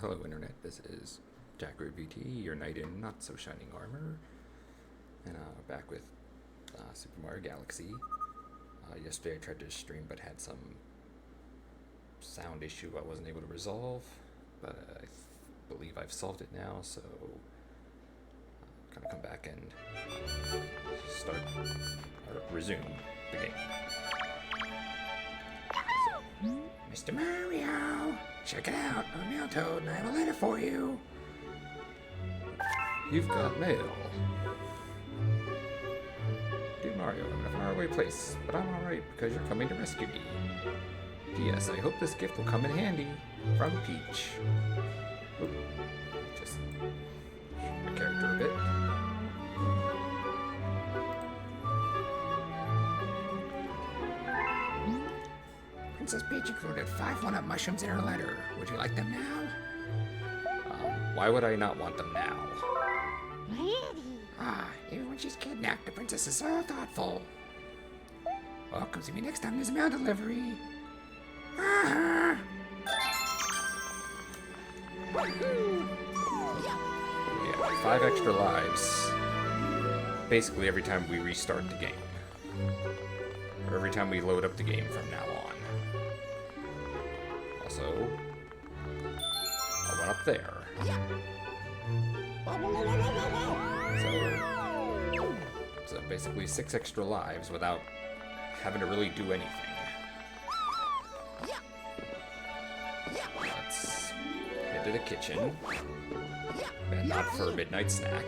Hello Internet, this is Jackroot VT, your knight in not so shining armor, and back with Super Mario Galaxy. Yesterday I tried to stream but had some sound issue I wasn't able to resolve, but I believe I've solved it now, so I'm gonna come back and resume the game. Mr. Mario, check it out. I'm Mail Toad, and I have a letter for you. You've got mail. Dear Mario, I'm in a faraway place, but I'm alright because you're coming to rescue me. P.S. I hope this gift will come in handy. From Peach. Oop. Just my character a bit. Princess Peach included 5 1-up mushrooms in her letter. Would you like them now? Why would I not want them now? Even when she's kidnapped, the princess is so thoughtful. Well, come see me next time there's a mail delivery. Yeah, 5 extra lives. Basically every time we restart the game. Or every time we load up the game from now on. Also, I went up there. So basically 6 extra lives without having to really do anything. Let's head to the kitchen. But not for a midnight snack.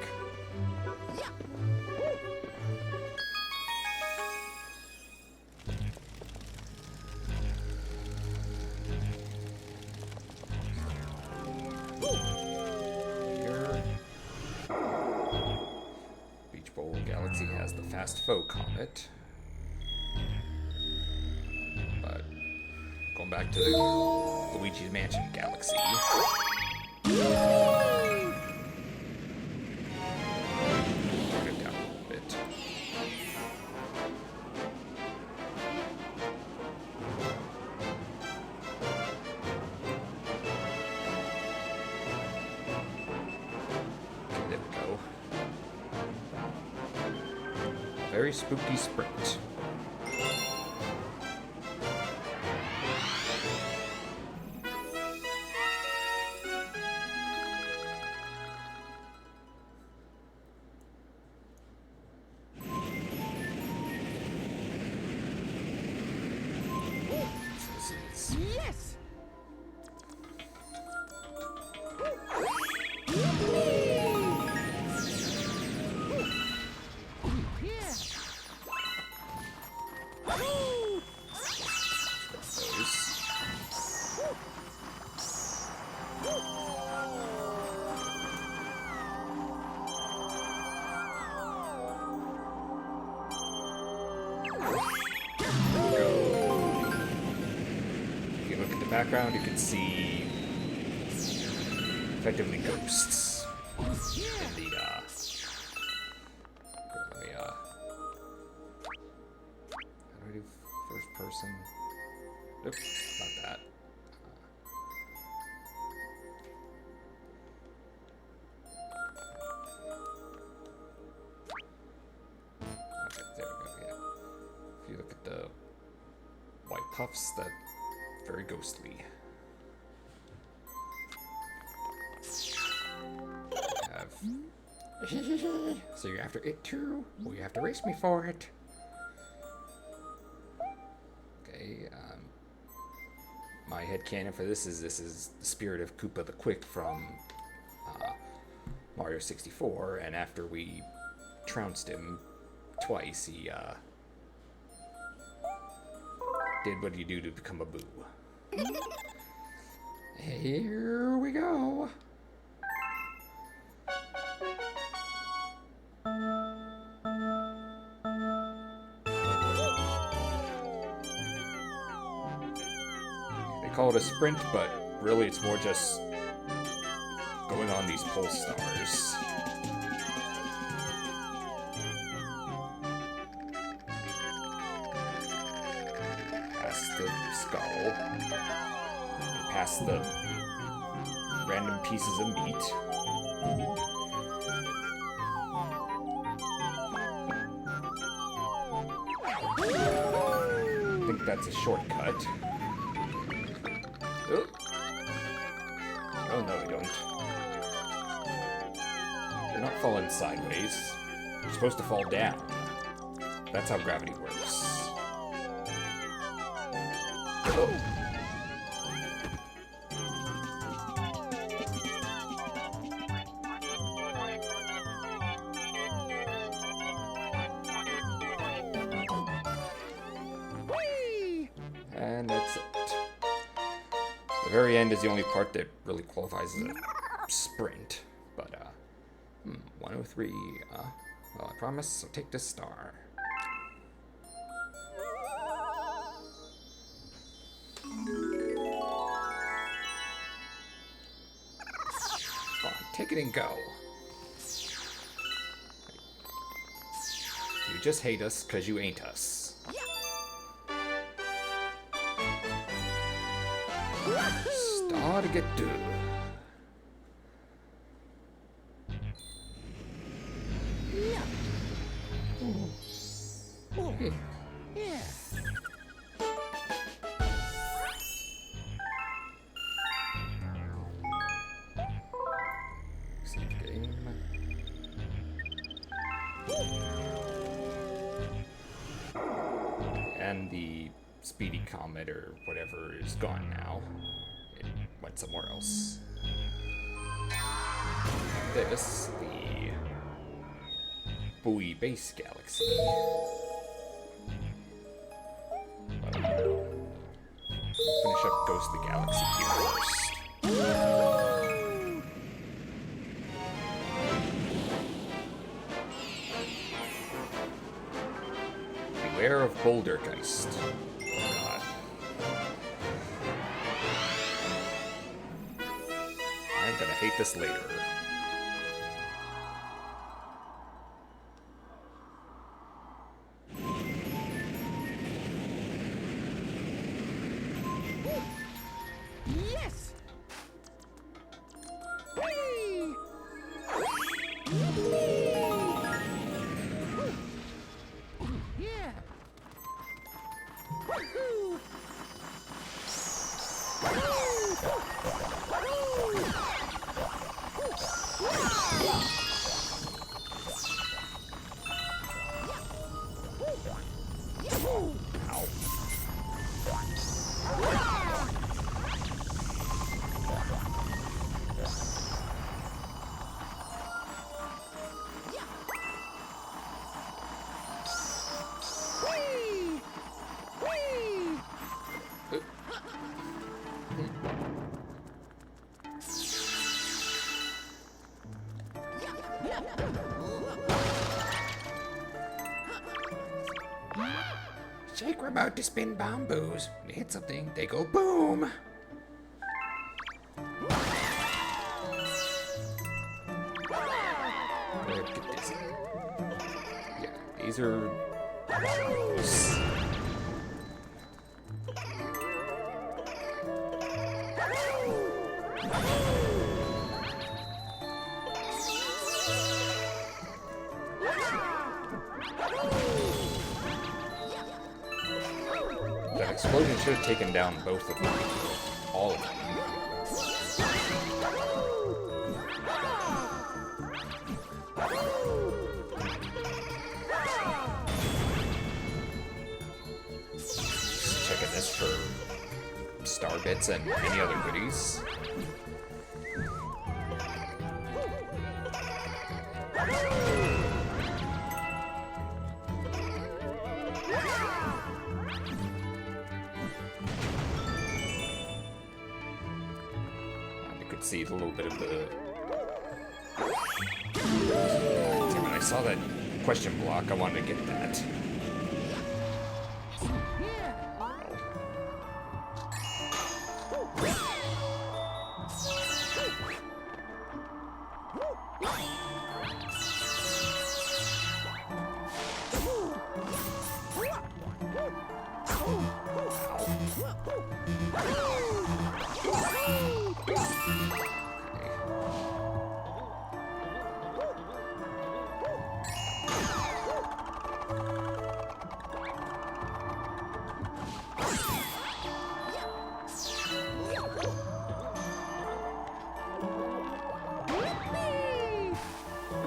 Galaxy has the fast foe comet, but going back to the Luigi's Mansion Galaxy. Turn it down a little bit. Okay, there we go. Very spooky sprint. Yes! Background, you can see effectively ghosts in the let me how do I do first person? Nope, not that. Okay, there we go, yeah. If you look at the white puffs, that very ghostly. So you're after it too? Well, you have to race me for it. Okay, my headcanon for this is the spirit of Koopa the Quick from Mario 64, and after we trounced him twice, he did what you do to become a boo. Here we go. They call it a sprint, but really it's more just going on these pole stars. Past the skull. Past the random pieces of meat. I think that's a shortcut. Oh, oh no, you don't. You're not falling sideways. You're supposed to fall down. That's how gravity works. Oh. And that's it. The very end is the only part that really qualifies as a sprint. But, 103, well, I promise I'll take this star. Come on, take it and go. You just hate us because you ain't us. Star to get to. Save game. And the Speedy Comet or whatever is gone now. It went somewhere else. This, the Bowie Base Galaxy. Finish up Ghost of the Galaxy here first. Beware of Bouldergeist. God. I'm gonna hate this later. Yes. Yeah. Shake remote to spin bamboos. When you hit something, they go boom. Get this. Yeah, these are. That explosion should have taken down both of them. All of them. Just checking this for star bits and any other goodies. See a little bit of the. When I saw that question block, I wanted to get that.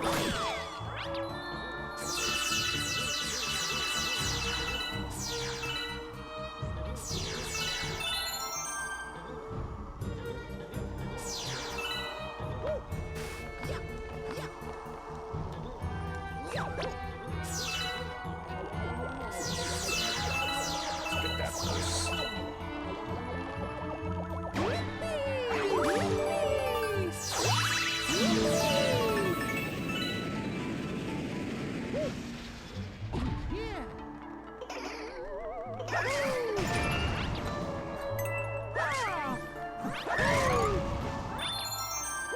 Get that close.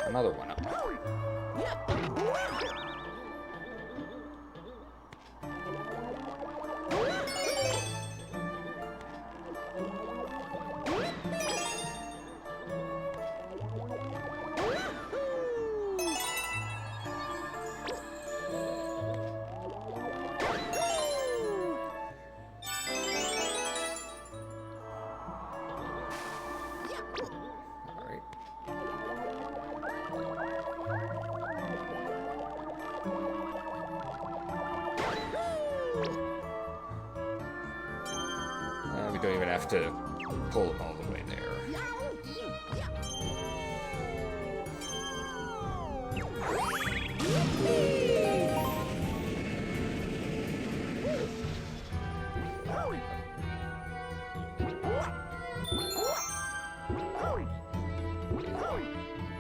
Another one up. We don't even have to pull them all the way there.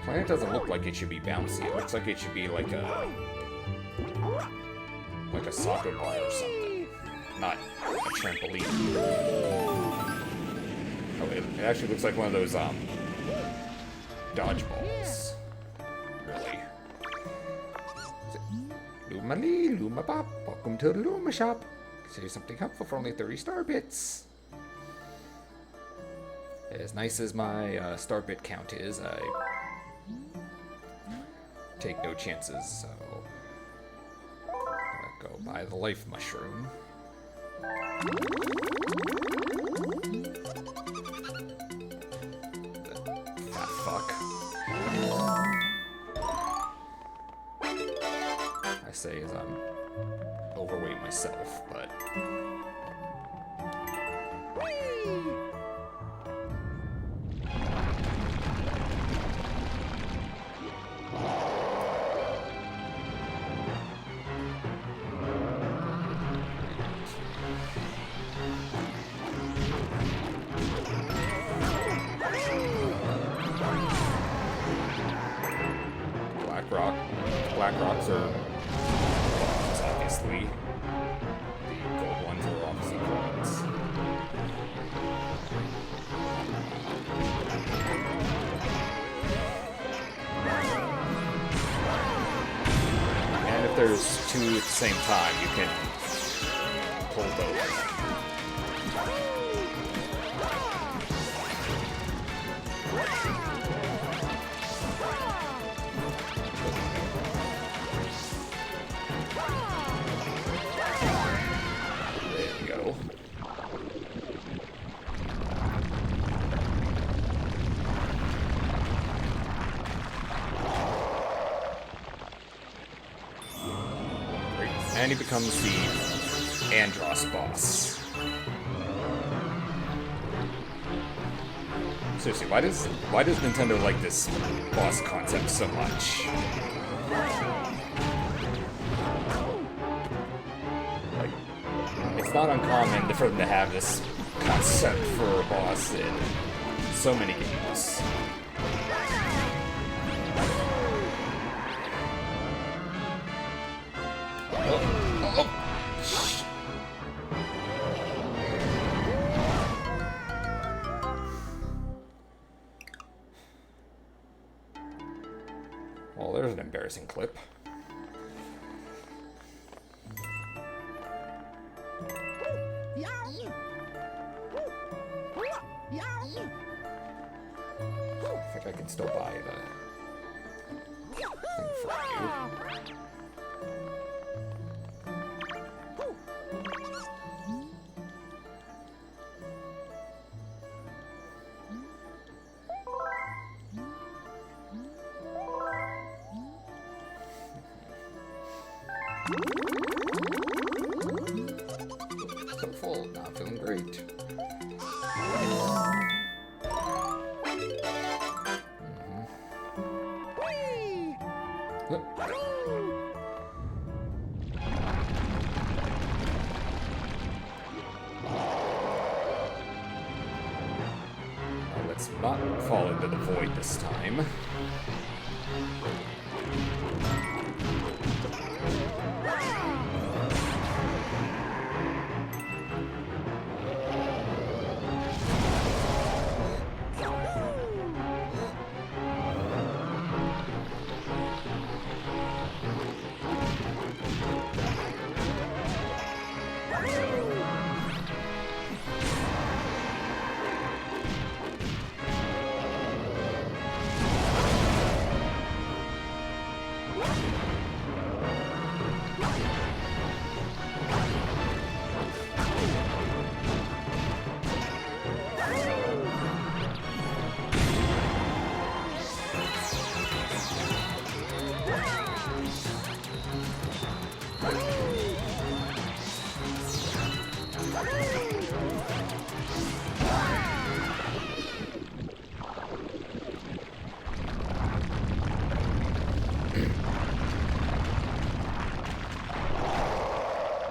Planet doesn't look like it should be bouncy. It looks like it should be like a soccer ball or something, not a trampoline. Oh, it actually looks like one of those dodgeballs. Really. Luma Lee, Luma Pop, welcome to the Luma shop. Say something helpful for only 30 star bits. As nice as my star bit count is, I take no chances, so I'm gonna go buy the life mushroom. Fat fuck. I say as I'm overweight myself, but Black rocks are clones, obviously. The gold ones are obviously clones. And if there's two at the same time, you can pull both. And he becomes the Andros boss. Seriously, why does Nintendo like this boss concept so much? Like, it's not uncommon for them to have this concept for a boss in so many games. Well, there's an embarrassing clip. I think I can still buy the thing for you. So full, not feeling great. Let's not fall into the void this time.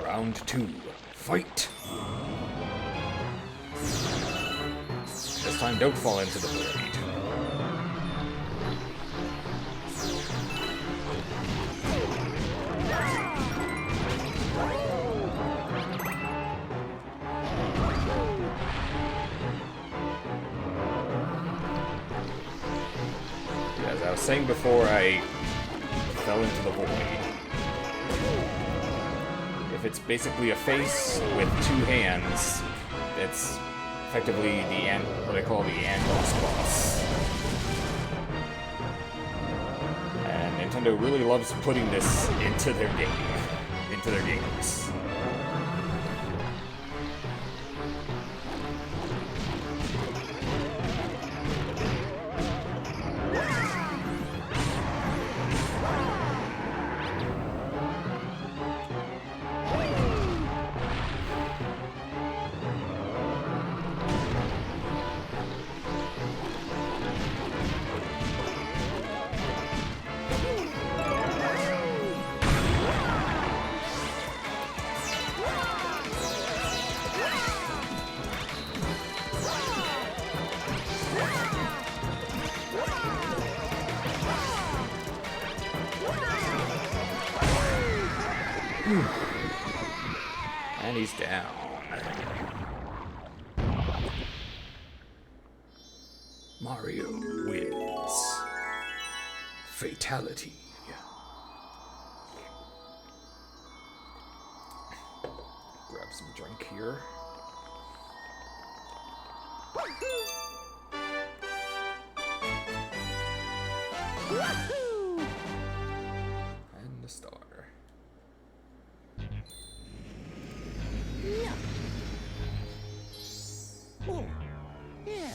Round 2. Fight! This time, don't fall into the void. Yeah, as I was saying before, I fell into the void. If it's basically a face with 2 hands, it's effectively what I call the Andos boss. And Nintendo really loves putting this into their games. And he's down. Mario wins. Fatality. Grab some drink here. And the star. Oh, yeah.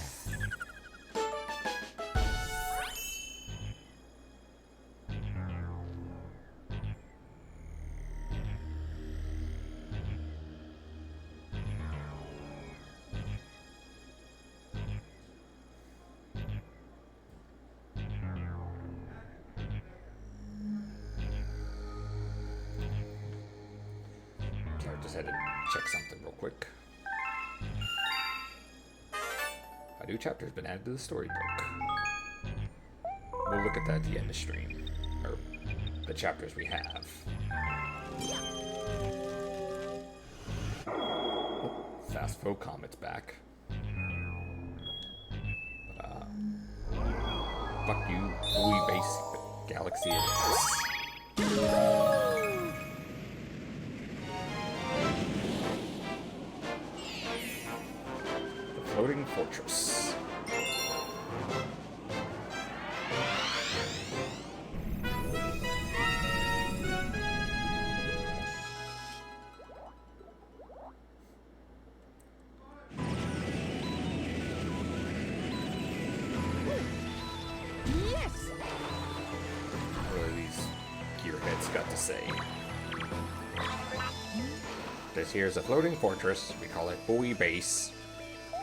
Sorry, just had to check something real quick. A new chapter's been added to the storybook. We'll look at that at the end of the stream. Or the chapters we have. Oh, Fast Foe Comet's back. But, fuck you, Louis Base Galaxy it is. Floating Fortress. Yes. What are these gearheads got to say? This here's a floating fortress. We call it Buoy Base.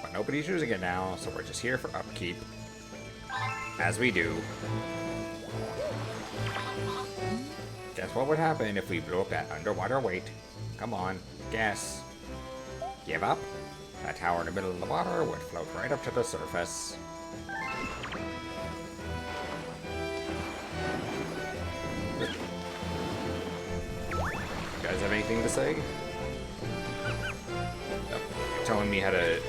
But nobody's using it now, so we're just here for upkeep. As we do. Guess what would happen if we blew up that underwater weight? Come on, guess. Give up? That tower in the middle of the water would float right up to the surface. You guys have anything to say? Nope. You're telling me how to dive.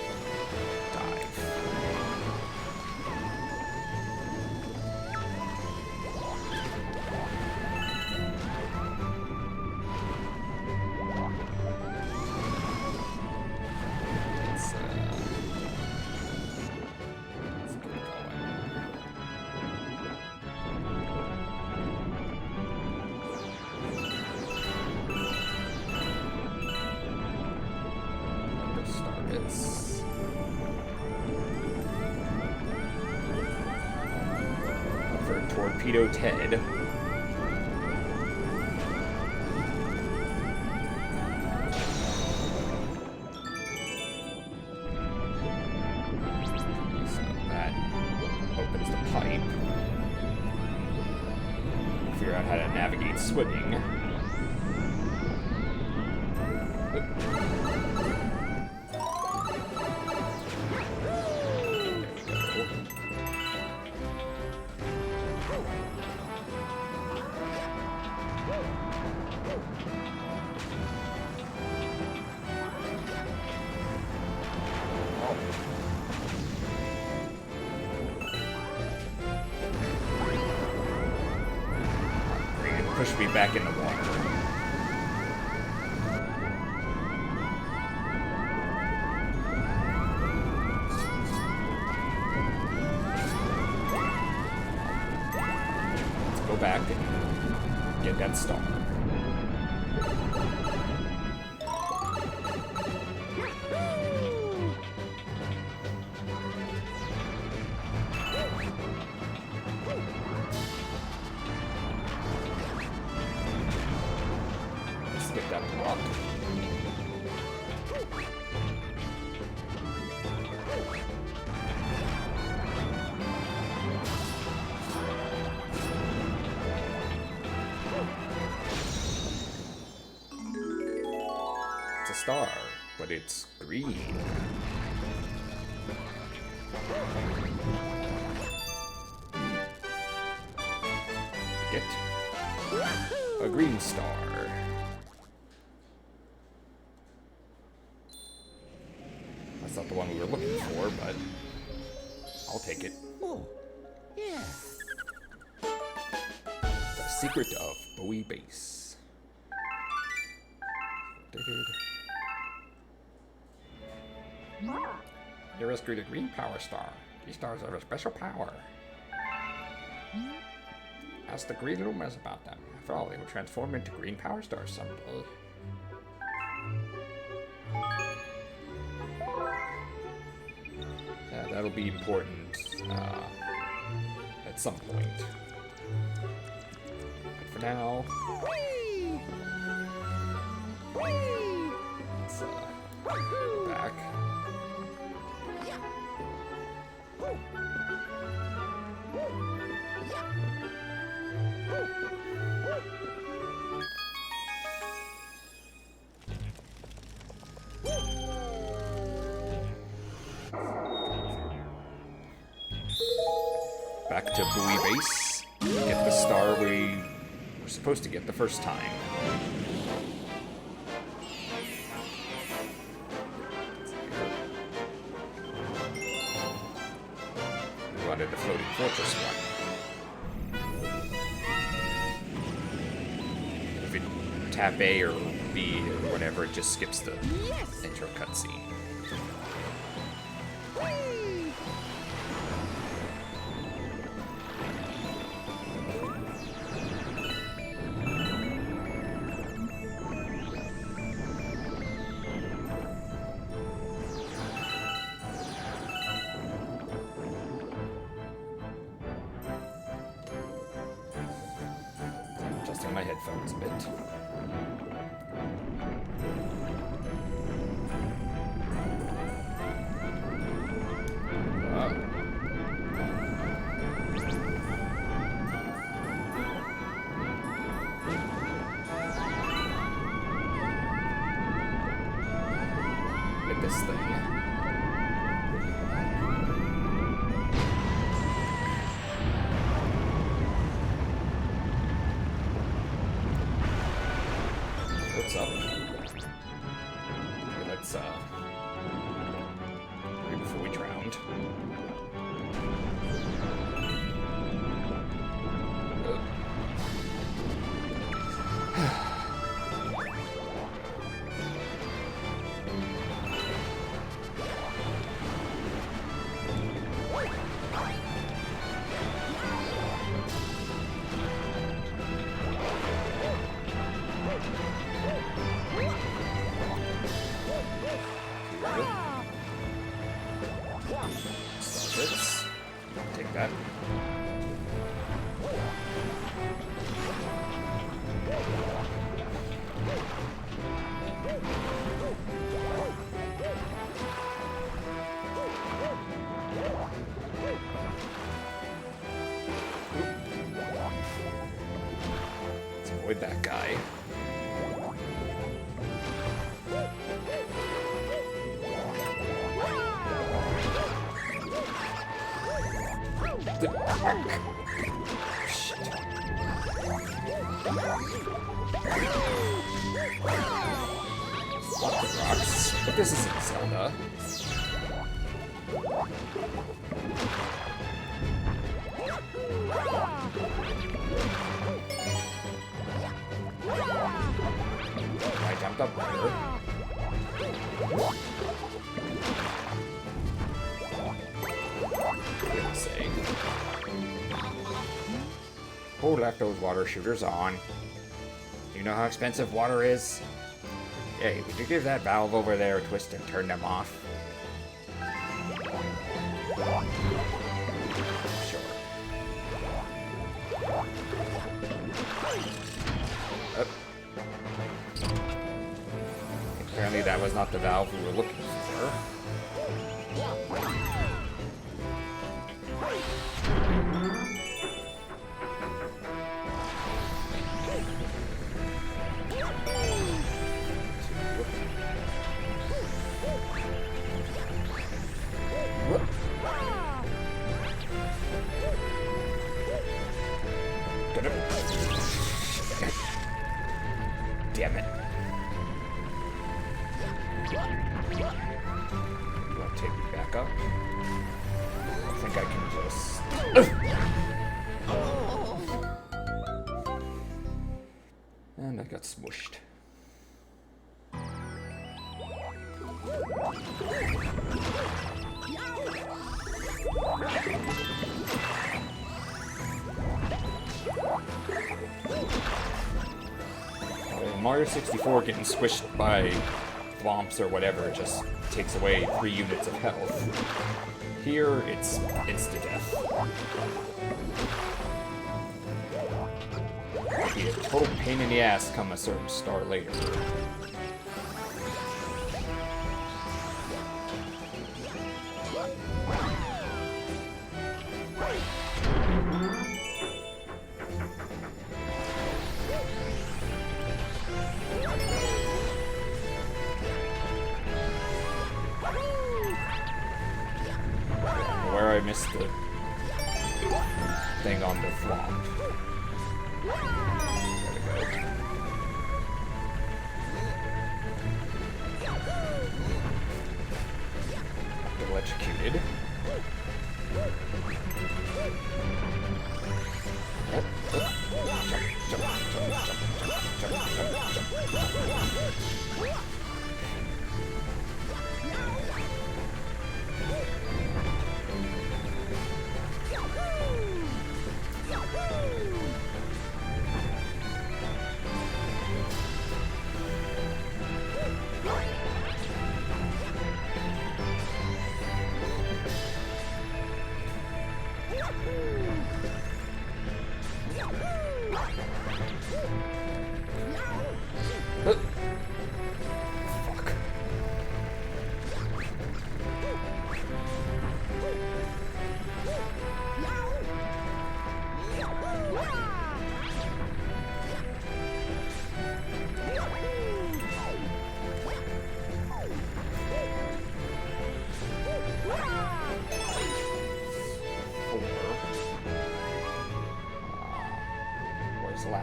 Let's get going. Starts. For Torpedo Ted. So that opens the pipe. Figure out how to navigate swimming. Push me back in the water. Let's go back and get that star. Get that rock. It's a star, but it's green. Get a green star. That's not the one we were looking for, but I'll take it. Oh, yeah. The secret of Buoy Base. You rescued a green power star. These stars have a special power. Ask the green Lumas about them. After all, they will transform into green power stars someday. Yeah, that'll be important at some point. But for now, let's go back. Back to Buoy Base. Get the star we were supposed to get the first time. We wanted the floating fortress one. If we tap A or B or whatever, it just skips the intro cutscene. my headphones a bit. Hit this thing. What's up? Okay, let's right before we drowned. Let's take that. Let's avoid that guy. Shit. Fuck the rocks. But this isn't Zelda. I jumped up there. Say. Who left those water shooters on? Do you know how expensive water is? Hey, would you give that valve over there a twist and turn them off? Sure. Oh. Apparently that was not the valve we were looking for. Damn it. You want to take me back up? I think I can just... And I got smushed. Mario 64 getting squished by thwomps or whatever just takes away 3 units of health. Here, it's insta-death. It'd be a total pain in the ass come a certain star later. Where I missed the thing on the thwomp. Gotta go. Electrocuted.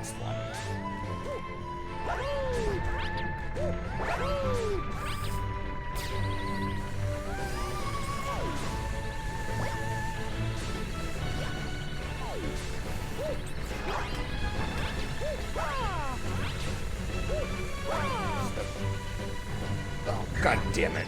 last one. Oh, god damn it.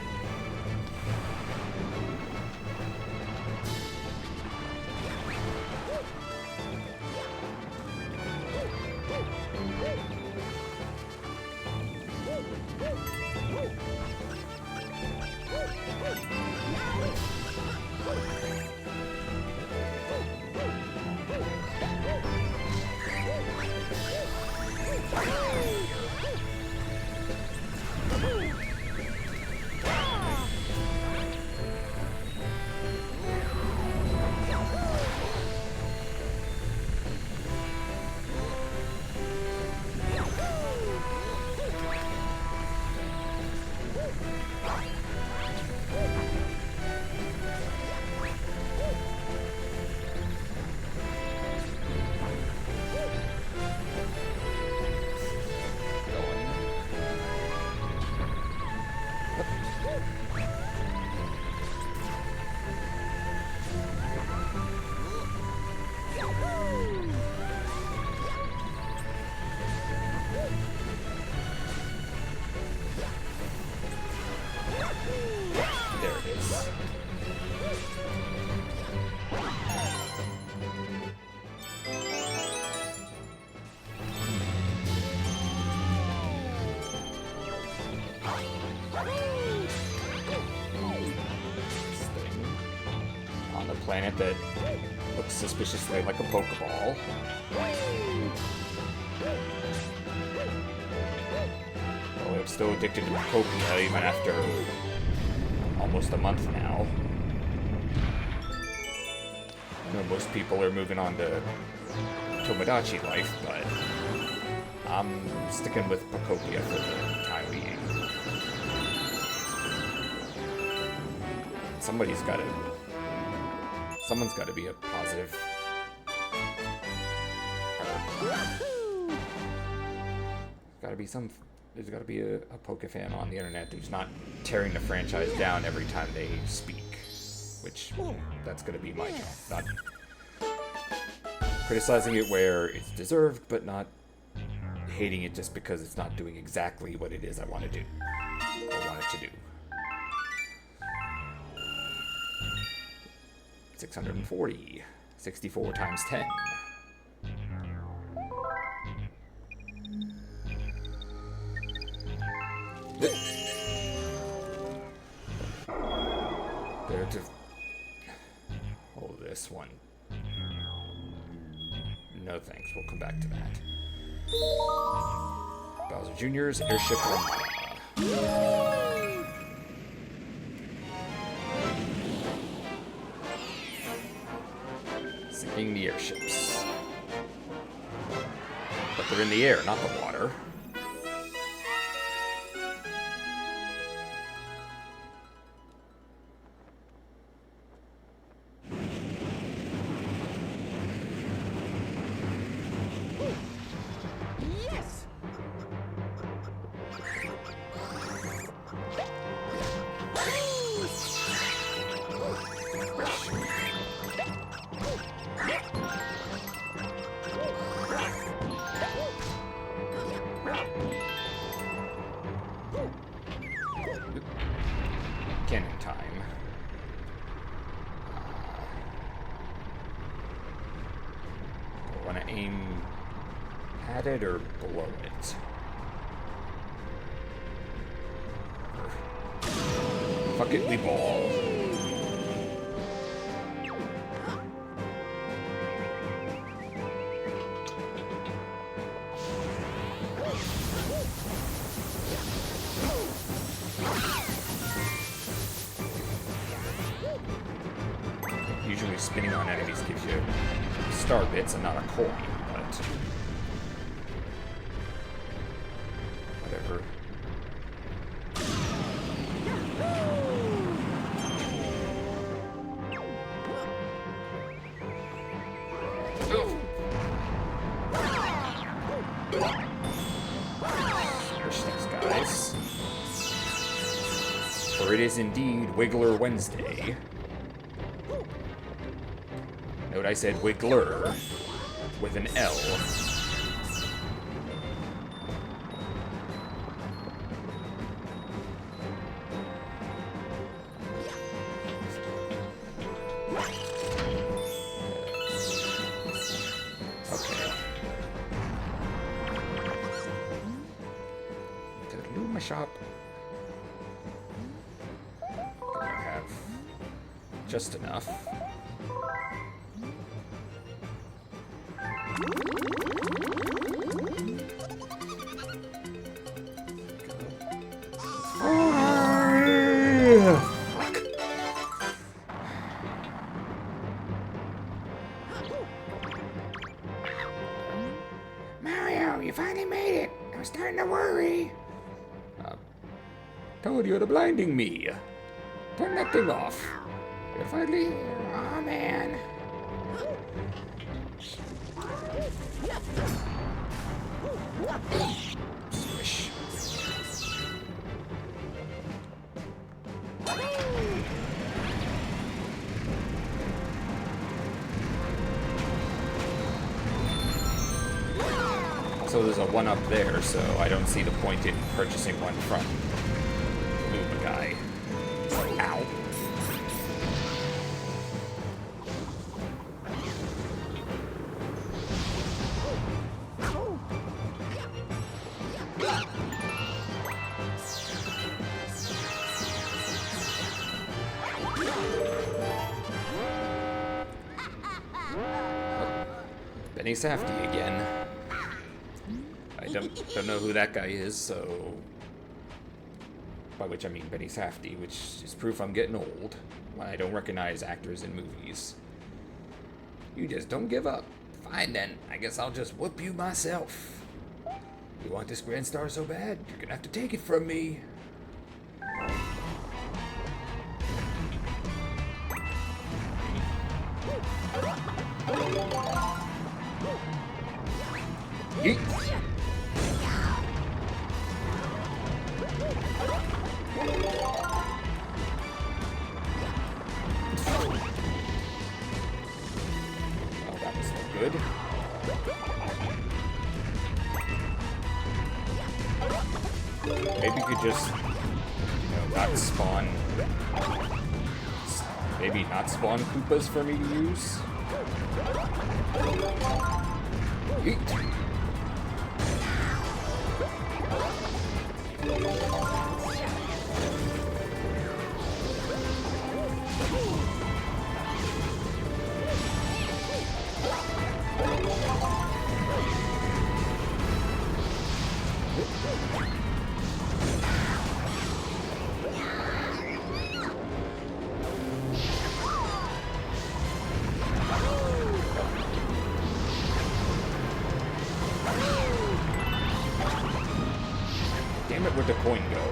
There it is. On the planet that looks suspiciously like a Pokeball. Well, I'm still addicted to Pokemon even after almost a month now. I know most people are moving on to Tomodachi life, but I'm sticking with Pokopia for the time being. Someone's got to be a positive. There's got to be a Poke fan on the internet who's not tearing the franchise down every time they speak. Which, that's going to be my job. Not criticizing it where it's deserved, but not hating it just because it's not doing exactly what it is I want to do. Or want it to do. 640. 64 times 10. There to... Oh, this one. No thanks, we'll come back to that. Bowser Jr.'s Airship Ramada. Sinking the airships. But they're in the air, not the water. Cannon time. Do I want to aim at it or below it? Fuck it, we ball. Usually spinning on enemies gives you star bits and not a coin, but whatever. push these guys. For it is indeed Wiggler Wednesday. Note I said Wiggler with an L. Okay. To loot my shop. I have just enough. Mario, you finally made it. I was starting to worry. Told you to blinding me. Turn that thing off. You're finally here. Oh, man. Squish. So there's a one up there, so I don't see the point in purchasing one from Luma guy. Ow. Benny Safdie again. I don't know who that guy is, so... By which I mean Benny Safdie, which is proof I'm getting old when I don't recognize actors in movies. You just don't give up. Fine then, I guess I'll just whoop you myself. You want this Grand Star so bad, you're gonna have to take it from me. Yeet. Oh, that was no good. Maybe you could just, not spawn. Maybe not spawn Koopas for me to use. Yeet. Damn it, where'd the coin go?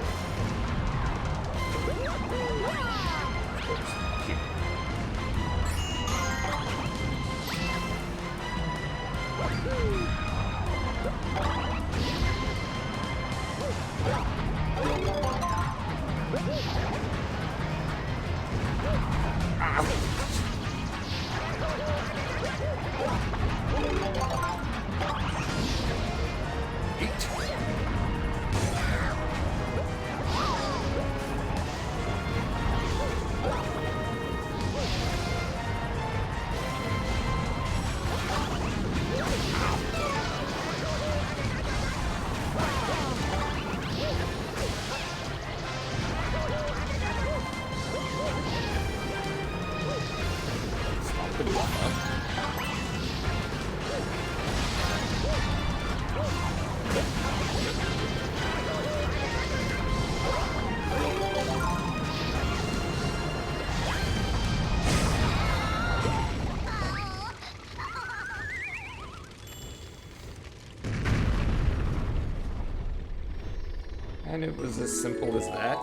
And it was as simple as that?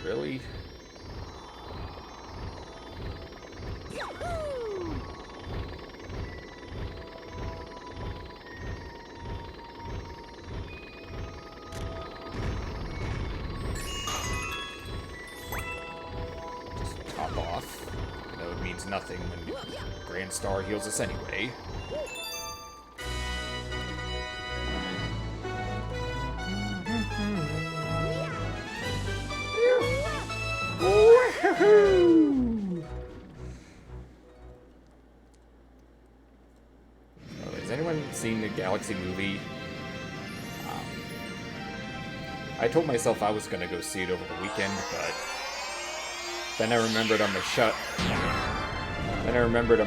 Really? heals nothing when Grand Star heals us anyway. Has anyone seen the Galaxy movie? I told myself I was gonna go see it over the weekend, but then I remembered I'm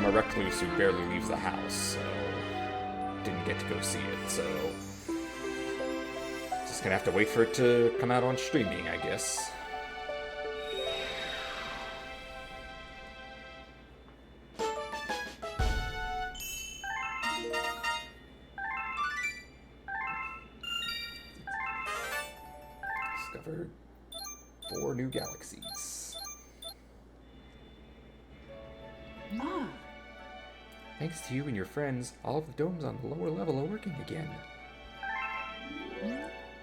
a recluse who barely leaves the house, so didn't get to go see it. So just gonna have to wait for it to come out on streaming, I guess. Discovered 4 new galaxies. Thanks to you and your friends, all of the domes on the lower level are working again.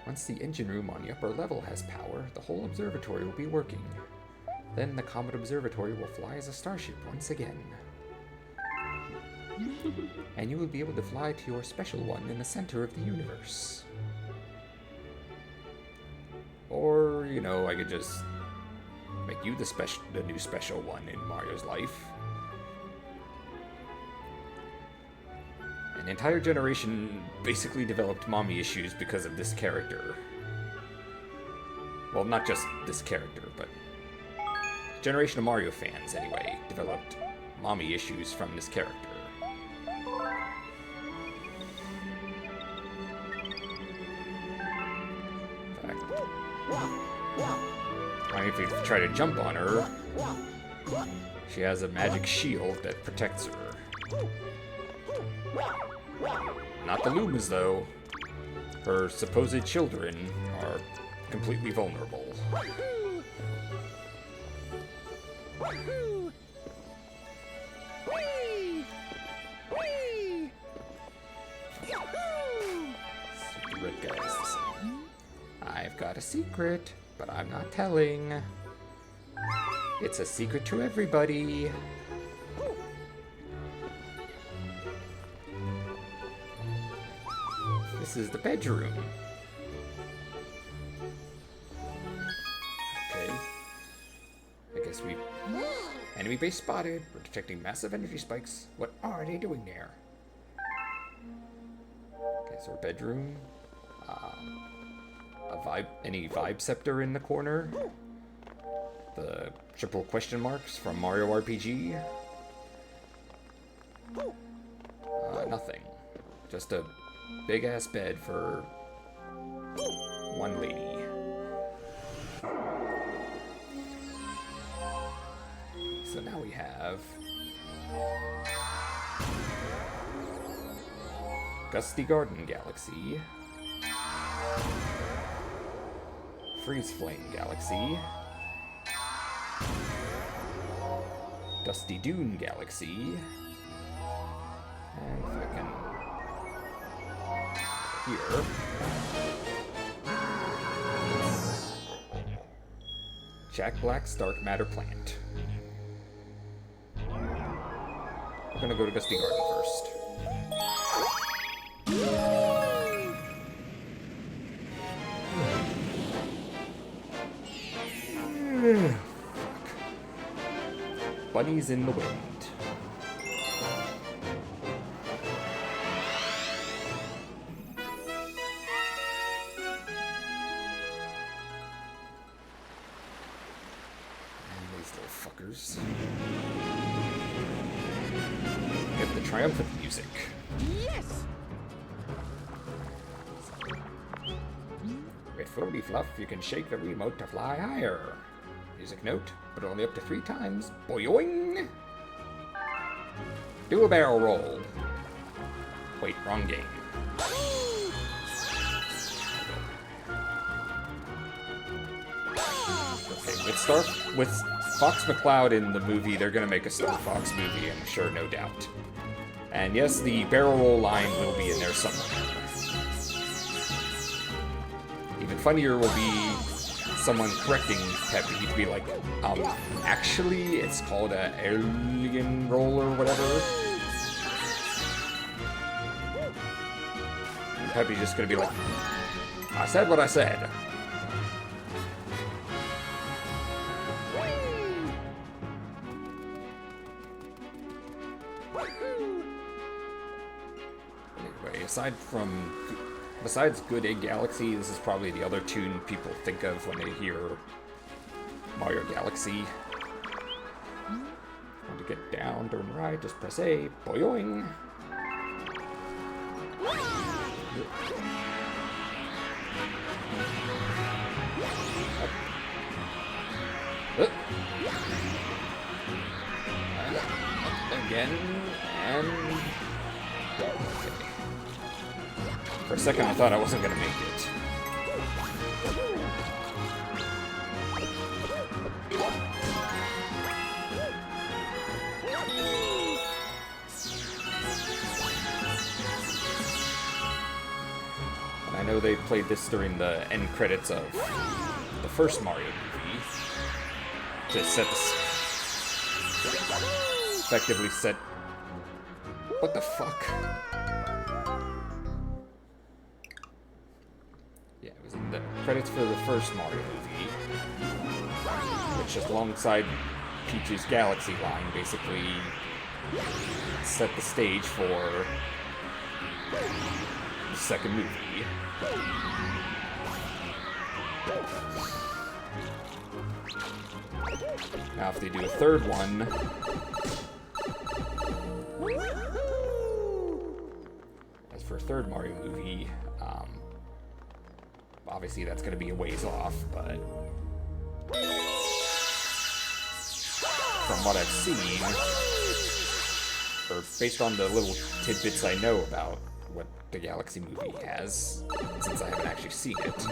Once the engine room on the upper level has power, the whole observatory will be working. Then the Comet Observatory will fly as a starship once again. And you will be able to fly to your special one in the center of the universe. Or, you know, I could just make you the new special one in Mario's life. An entire generation basically developed mommy issues because of this character. Well, not just this character, but a generation of Mario fans, anyway, developed mommy issues from this character. In fact, if you try to jump on her, she has a magic shield that protects her. Not the Lumas, though. Her supposed children are completely vulnerable. Red guys. I've got a secret, but I'm not telling. It's a secret to everybody. This is the bedroom. Okay. I guess we... Enemy base spotted. We're detecting massive energy spikes. What are they doing there? Okay, so our bedroom. Any vibe scepter in the corner. The triple question marks from Mario RPG. Nothing. Just a big ass bed for one lady. So now we have Gusty Garden Galaxy, Freeze Flame Galaxy, Dusty Dune Galaxy, and if I can here. Jack Black's Dark Matter Plant. We're gonna go to Gusty Garden first. Bunnies in the wind. Get the triumphant music. Yes! With Floaty Fluff, you can shake the remote to fly higher. Music note, but only up to 3 times. Boing! Do a barrel roll. Wait, wrong game. Okay, with Fox McCloud in the movie, they're gonna make a Star Fox movie, I'm sure, no doubt. And yes, the barrel roll line will be in there somewhere. Even funnier will be someone correcting Peppy to be like, actually, it's called a alien roll or whatever. And Peppy's just gonna be like, I said what I said. Anyway, besides Good Egg Galaxy, this is probably the other tune people think of when they hear Mario Galaxy. Want to get down, turn right, just press A. Boing! Up. Again, and... Okay. For a second, I thought I wasn't gonna make it. And I know they played this during the end credits of the first Mario movie to set the... effectively set... What the fuck? Yeah, it was in the credits for the first Mario movie, which just alongside Peach's Galaxy line basically set the stage for the second movie. Now if they do a third one, as for a third Mario movie, obviously that's going to be a ways off, but from what I've seen, or based on the little tidbits I know about what the Galaxy movie has, since I haven't actually seen it,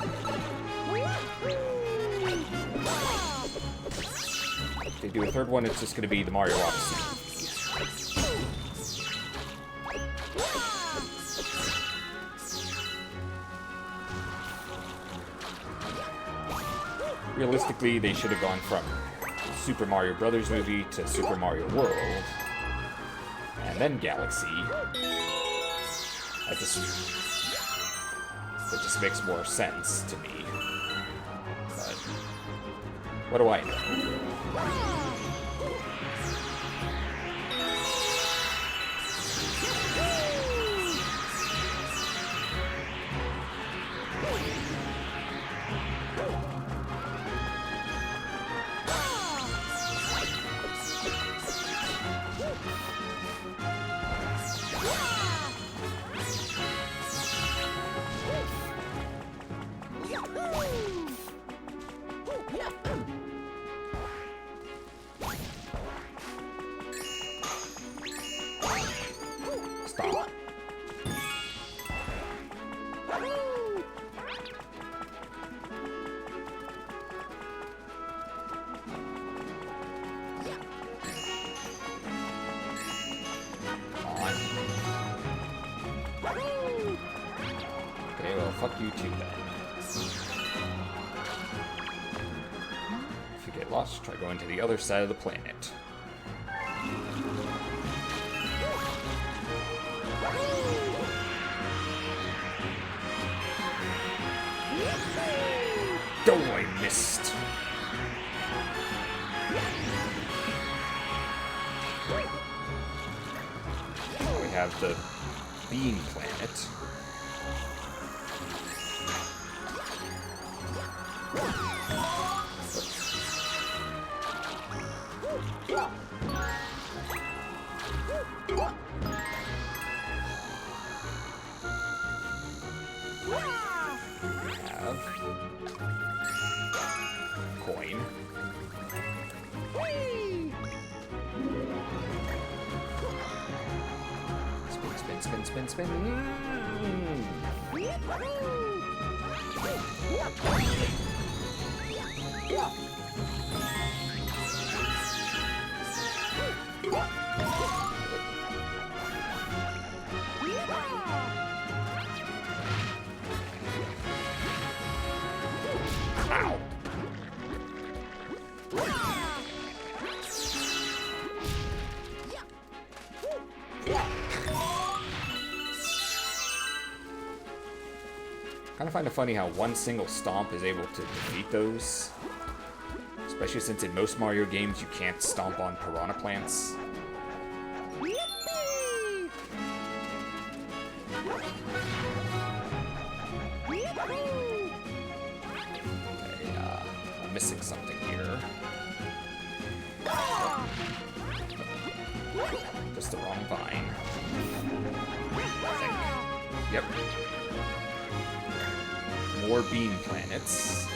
if they do a third one, it's just going to be the Mario Odyssey. Realistically, they should have gone from Super Mario Brothers movie to Super Mario World, and then Galaxy. That just makes more sense to me. But what do I know? Stop. Okay, well, fuck you too then. If you get lost, try going to the other side of the planet. Oh, I missed. We have the Bean Planet. Coin. Spin, spin, spin, spin, spin. Ow. kind of find it funny how one single stomp is able to defeat those. Especially since in most Mario games you can't stomp on piranha plants. Okay, I'm missing something here. Just the wrong vine. I think. Yep. More bean planets.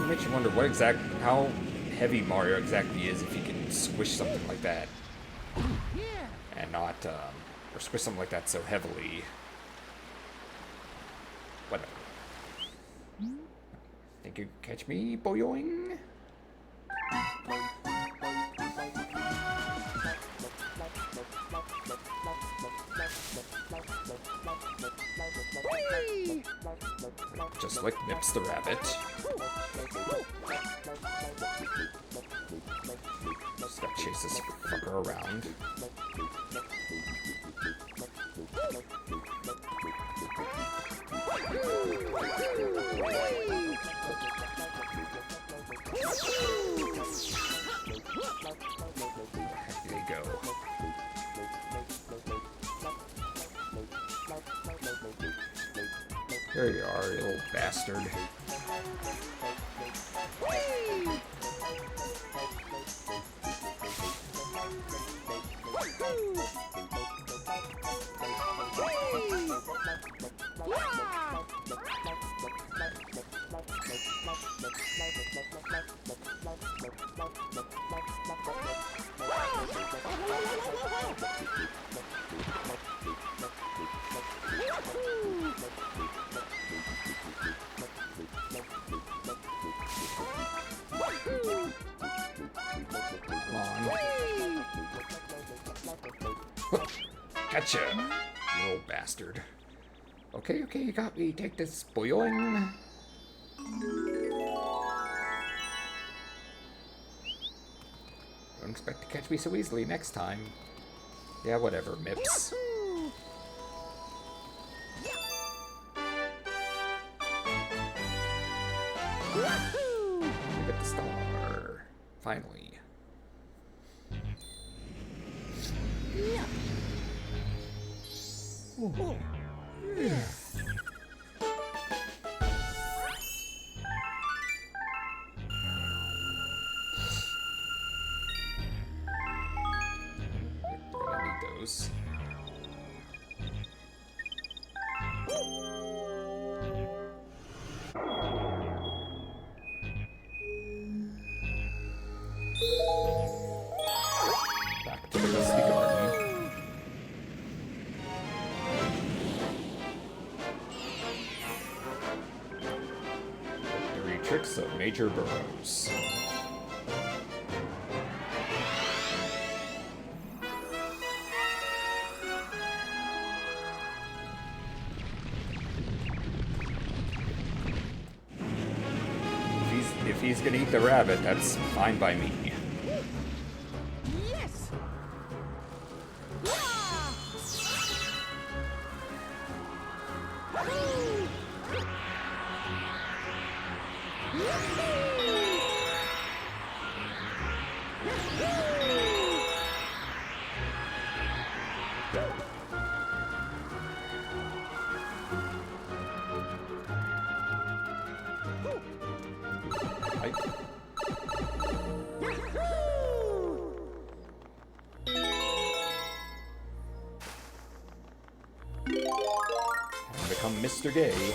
Makes you wonder how heavy Mario exactly is if he can squish something like that. And not, or squish something like that so heavily. Whatever. Think you can catch me, boyoing? Just like Nips the rabbit. Just gotta chase this fucker around. There you go. There you are, you little bastard. Gotcha, you old bastard. Okay, you got me. Take this, boyoing. Don't expect to catch me so easily next time. Yeah, whatever, Mips. You get the star. Finally. Ooh. Yeah. We're gonna need those. Back to the dusty garden. Tricks of Major Burrows. If he's gonna eat the rabbit, that's fine by me. Yes. Right. And become Mr. Gay.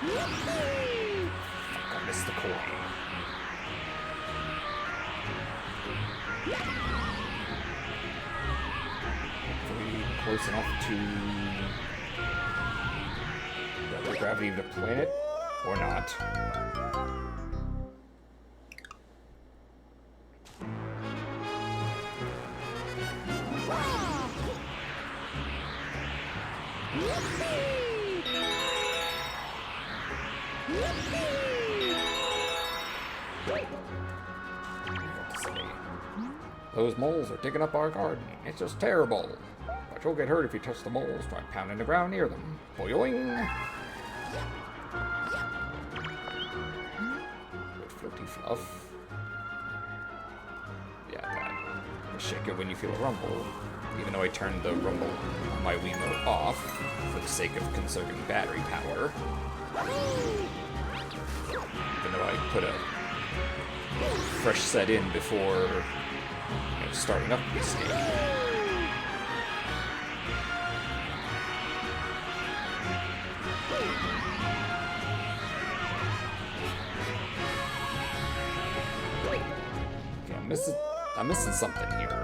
Fuck, I missed the coin. Hopefully close enough to the gravity of the planet, or not. Those moles are digging up our garden. It's just terrible. But you'll get hurt if you touch the moles. Try pounding the ground near them. Boing! Good floaty fluff. Yeah, that. Just shake it when you feel a rumble. Even though I turned the rumble on my Wiimote off for the sake of conserving battery power. Even though I put a fresh set in before starting up this game. Okay, I'm missing something here.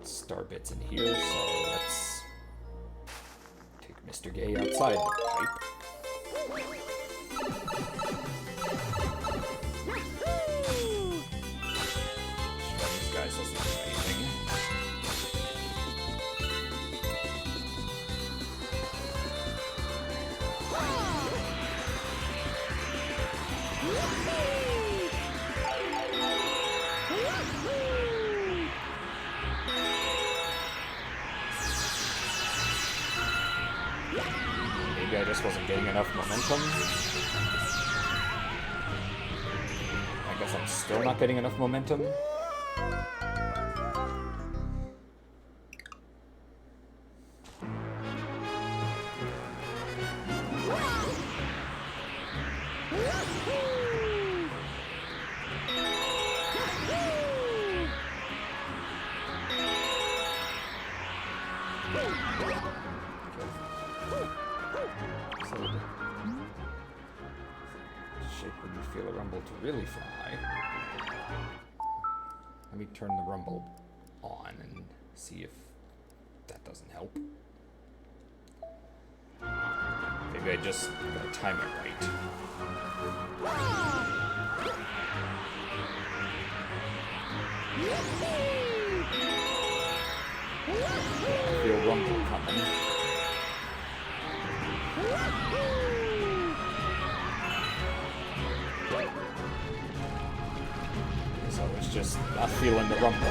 Star bits in here, so let's take Mr. Gay outside the pipe. These guys doesn't do anything. Maybe I just wasn't getting enough momentum. I guess I'm still not getting enough momentum. Shake when you feel a rumble to really fly. Let me turn the rumble on and see if that doesn't help. Maybe I just gotta time it right. I feel rumble coming. So it's just not feeling the rumble.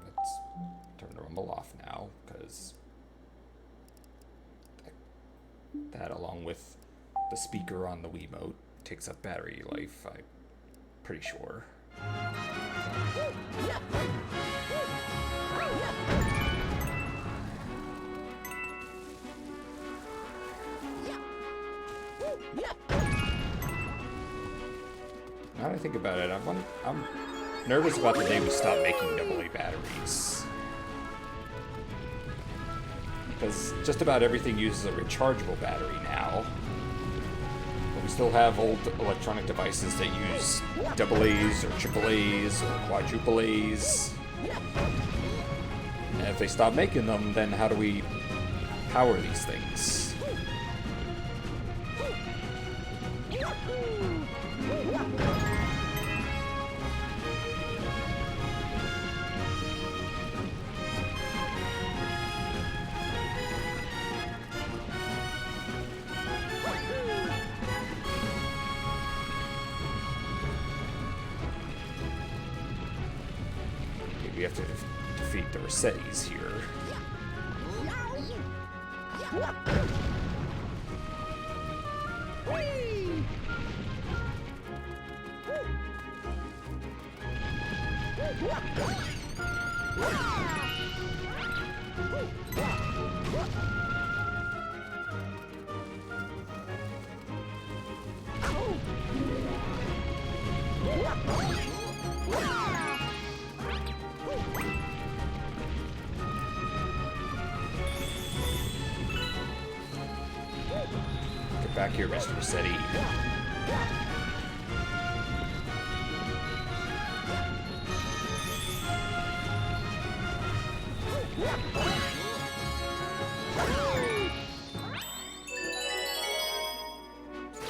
Let's turn the rumble off now, because that along with the speaker on the Wiimote takes up battery life, I'm pretty sure. Now that I think about it, I'm nervous about the day we stop making AA batteries. Because just about everything uses a rechargeable battery now. But we still have old electronic devices that use AA's or AAA's or quadruple A's. And if they stop making them, then how do we power these things? We have to defeat the Rossettis here. Get back here, Mr. Rossetti.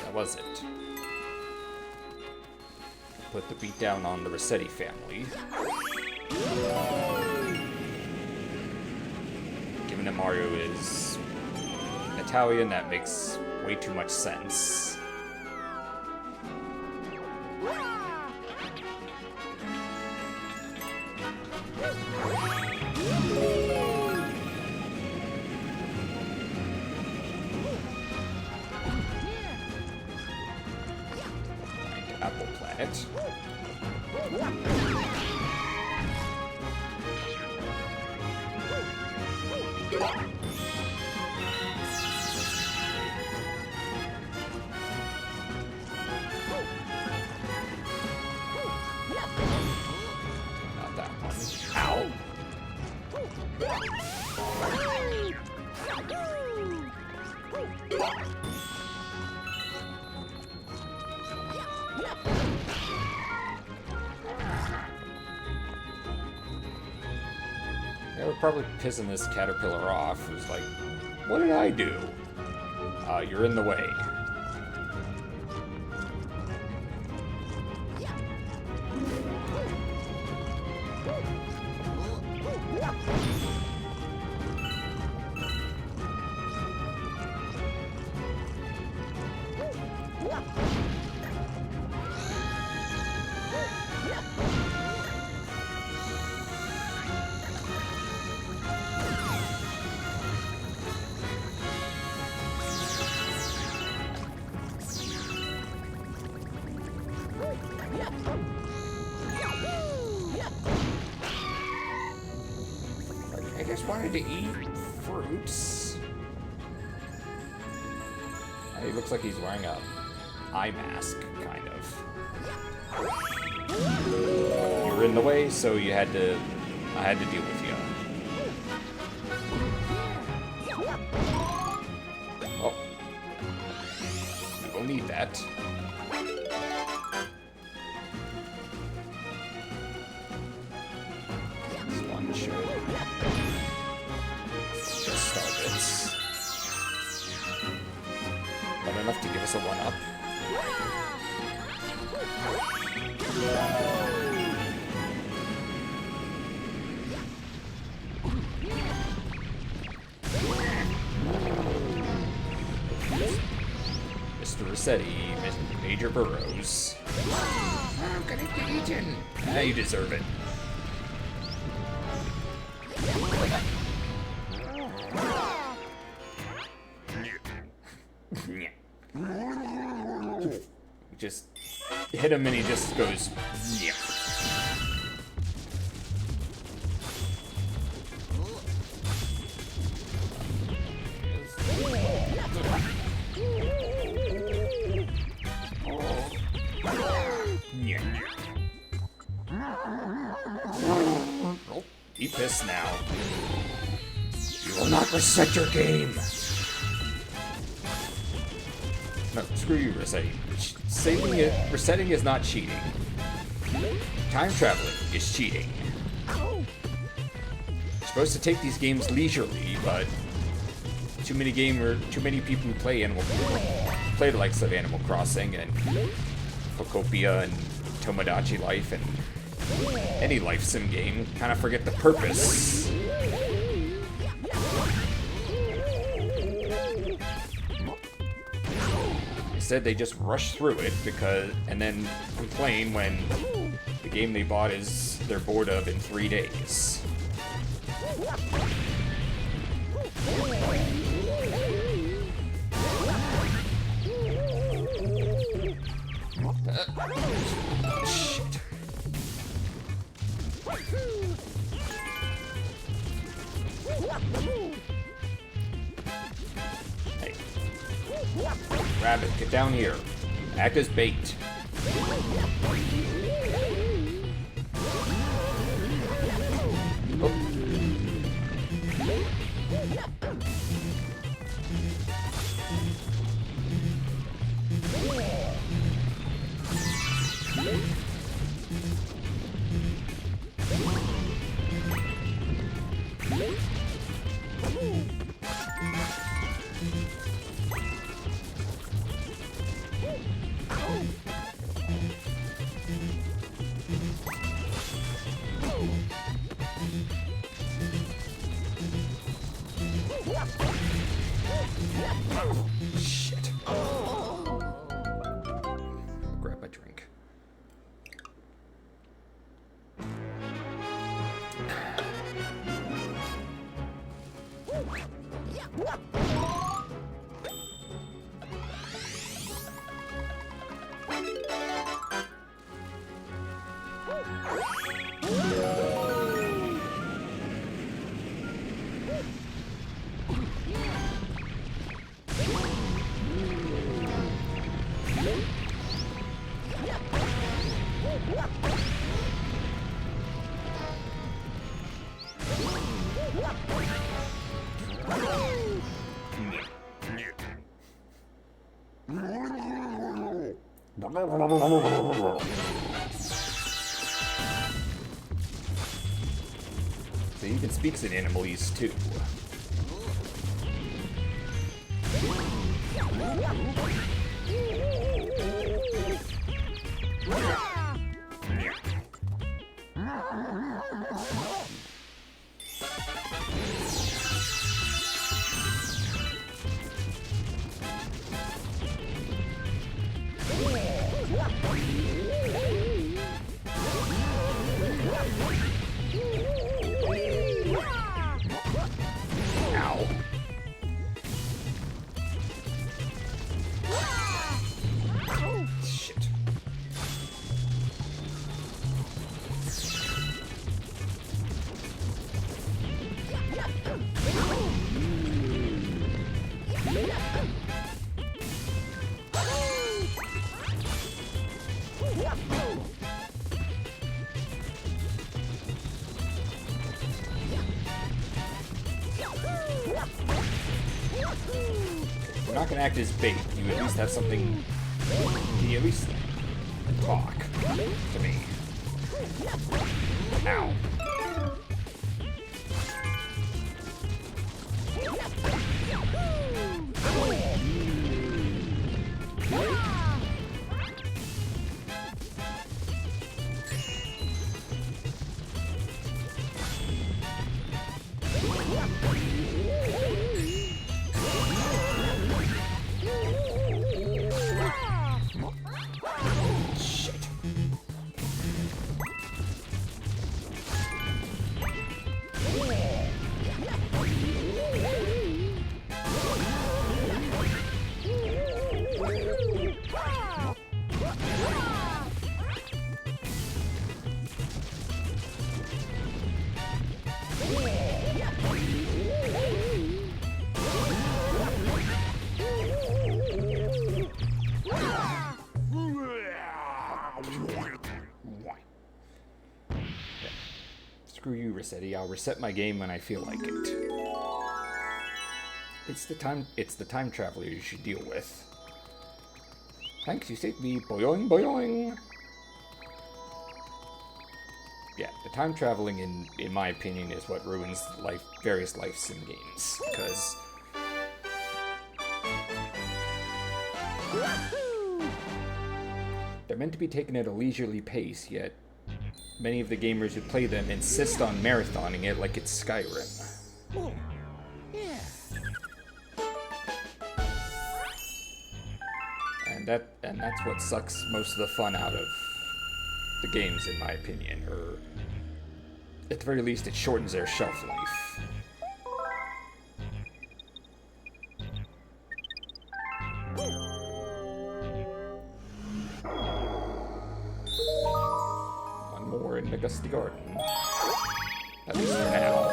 That was it. Put the beat down on the Rossetti family. Given that Mario is Italian, that makes way too much sense. Apple Planet. Not that one. Ow! Yeah, we're probably pissing this caterpillar off, who's like, what did I do? You're in the way. I just wanted to eat fruits. He looks like he's wearing a eye mask, kind of. You were in the way, so I had to deal with you. Oh. We will need that. This one should just start it. Not enough to give us a one-up. Mr. Rossetti, Major Burrows. I'm gonna get eaten. Now you deserve it. Just hit him and he just goes, yeah. Oh, be pissed now. You will not reset your game. No, screw you, resetting. Resetting is not cheating. Time traveling is cheating. You're supposed to take these games leisurely, but too many people who play play the likes of Animal Crossing and Phocopia and Tomodachi Life and any life sim game kind of forget the purpose. Instead, they just rush through it and then complain when the game they bought is they're bored of in 3 days. Shit. Hey. Rabbit, get down here. Act as bait. Oh. Shit. Grab a drink. So he even speaks in Animalese too. Ow. Shit. If you're not gonna act as bait, you at least have something. Can you at least talk to me? Ow. Shit. Screw you, Rossetti. I'll reset my game when I feel like it. It's the time traveler you should deal with. Thanks, you saved me. Boing, boing. Yeah, the time traveling, in my opinion, is what ruins various life sim games. Because they're meant to be taken at a leisurely pace, yet many of the gamers who play them insist on marathoning it like it's Skyrim. And that's what sucks most of the fun out of the games, in my opinion. Or at the very least, it shortens their shelf life. One more in the Gusty Garden. At least for now.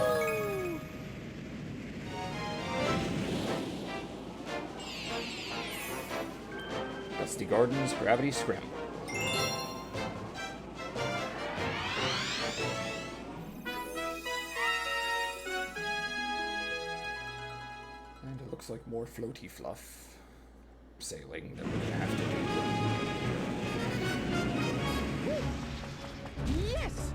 Gusty Gardens Gravity Scramble. And it looks like more floaty fluff sailing that we're gonna have to do. Yes!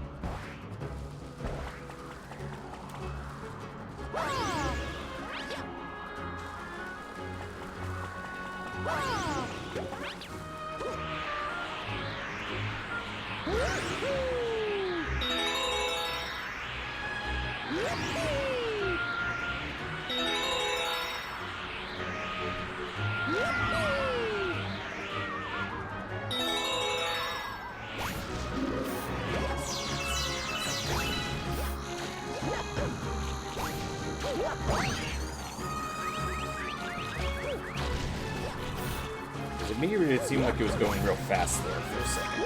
Was it me or did it seem like it was going real fast there for a second?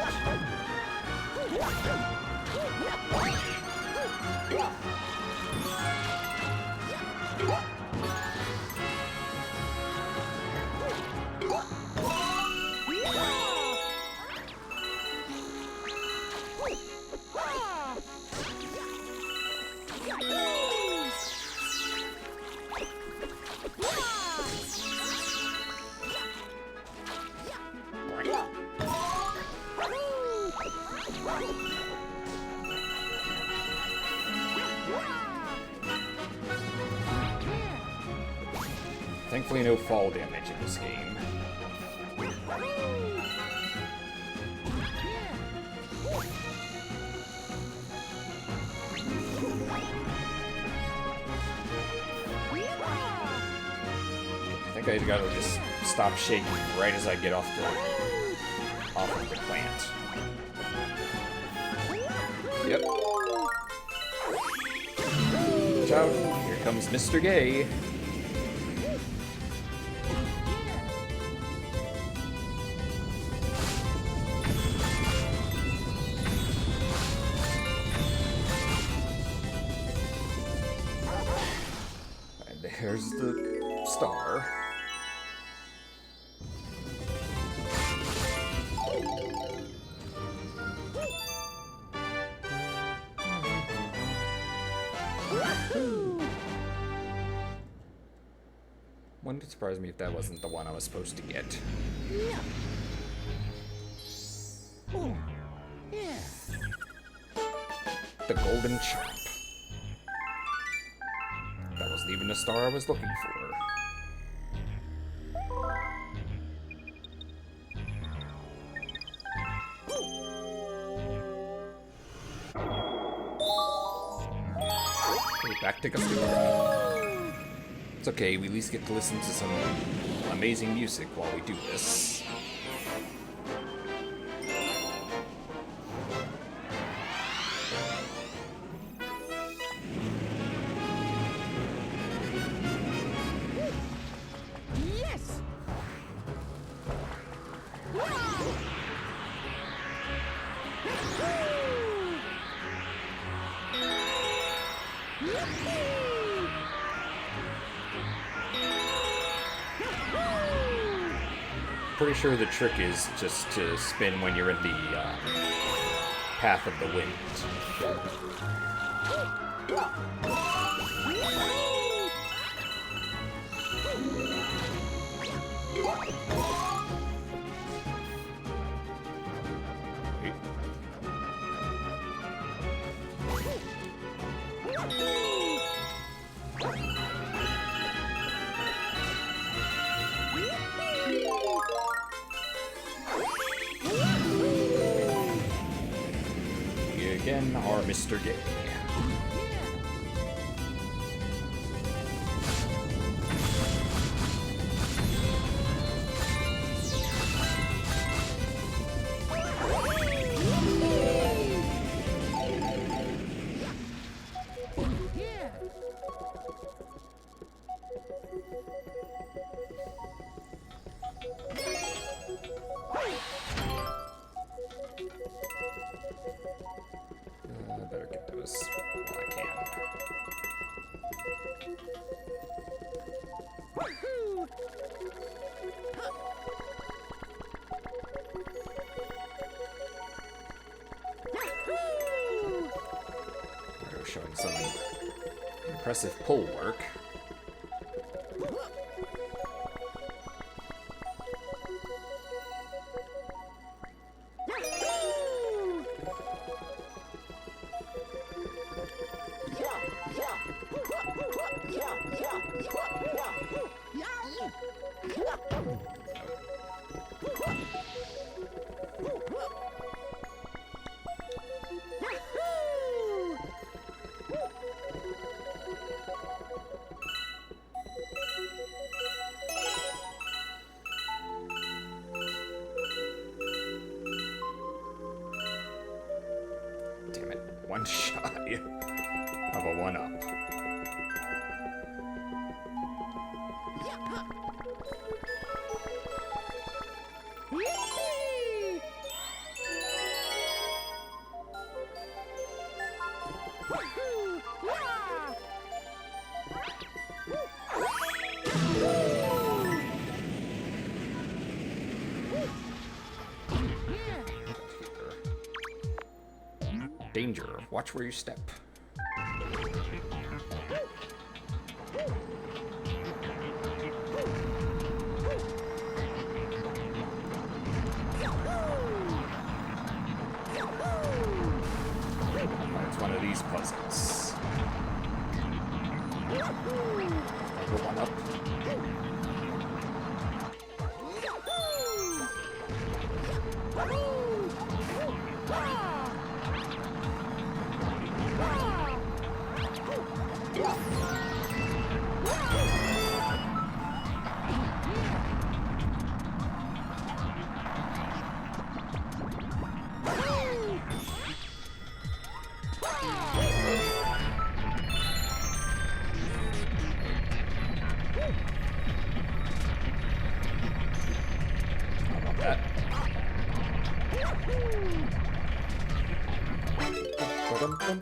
Thankfully, no fall damage in this game. I think I gotta just stop shaking right as I get off of the plant. Yep. Watch out! Here comes Mr. Gay. There's the star. Wouldn't surprise me if that wasn't the one I was supposed to get. The golden chomp. That wasn't even the star I was looking for. Okay, back to Gusty Garden. It's okay, we at least get to listen to some amazing music while we do this. Pretty sure the trick is just to spin when you're in the path of the wind. are Mr. Gay. I better get those while I can. We're showing some impressive pull work. Damn it, one shy of a one-up. Danger, watch where you step. It's one of these puzzles. Go one up. How about that? Ba-dum-bum.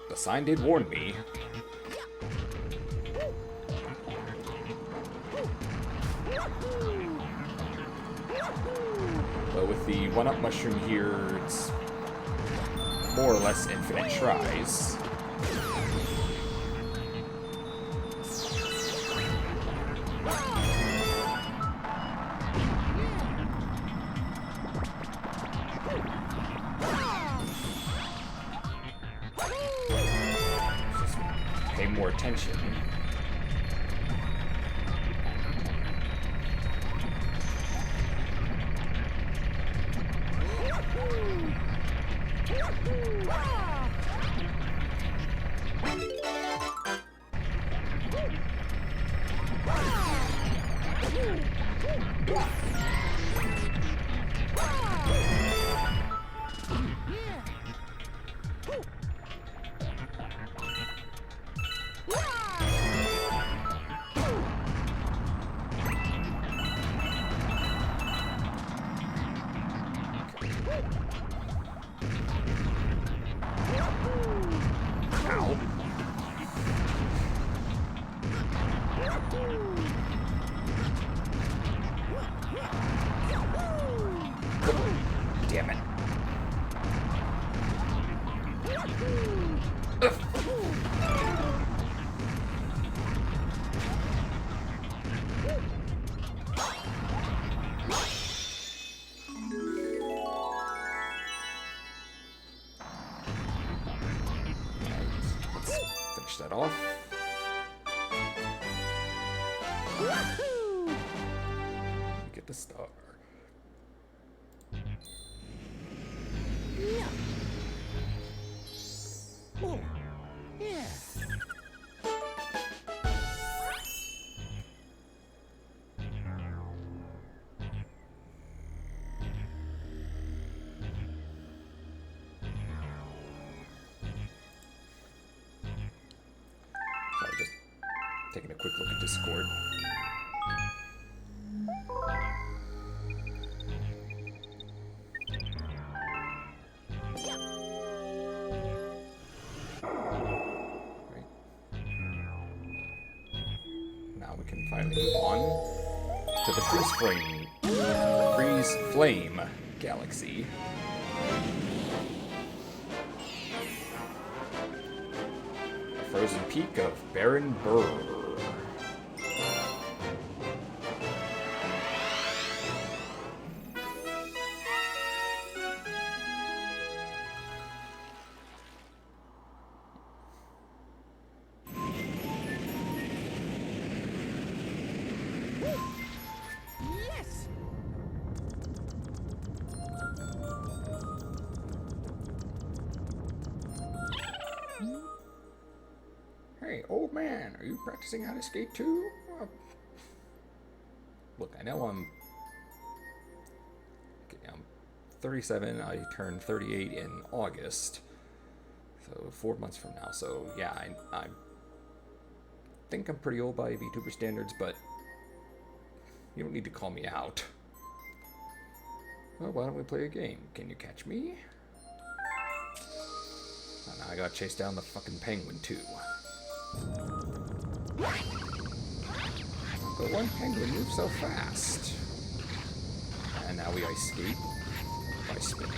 The sign did warn me. But with the one-up mushroom here, it's more or less infinite tries. Just pay more attention. Ow. Damn it. Ugh. that off. Get the star. Yeah. Oh, yeah. Sorry, just taking a quick look at Discord. Right. Now we can finally move on to the freeze flame galaxy. A frozen peak of Barren Burr. Yes. Hey, old man, are you practicing how to skate too? Look, I know I'm 37. I turned 38 in August, so 4 months from now. So yeah, I think I'm pretty old by VTuber standards, but you don't need to call me out. Well, why don't we play a game? Can you catch me? Oh, now I gotta chase down the fucking penguin too. But one penguin moves so fast. And now we ice skate by spinning.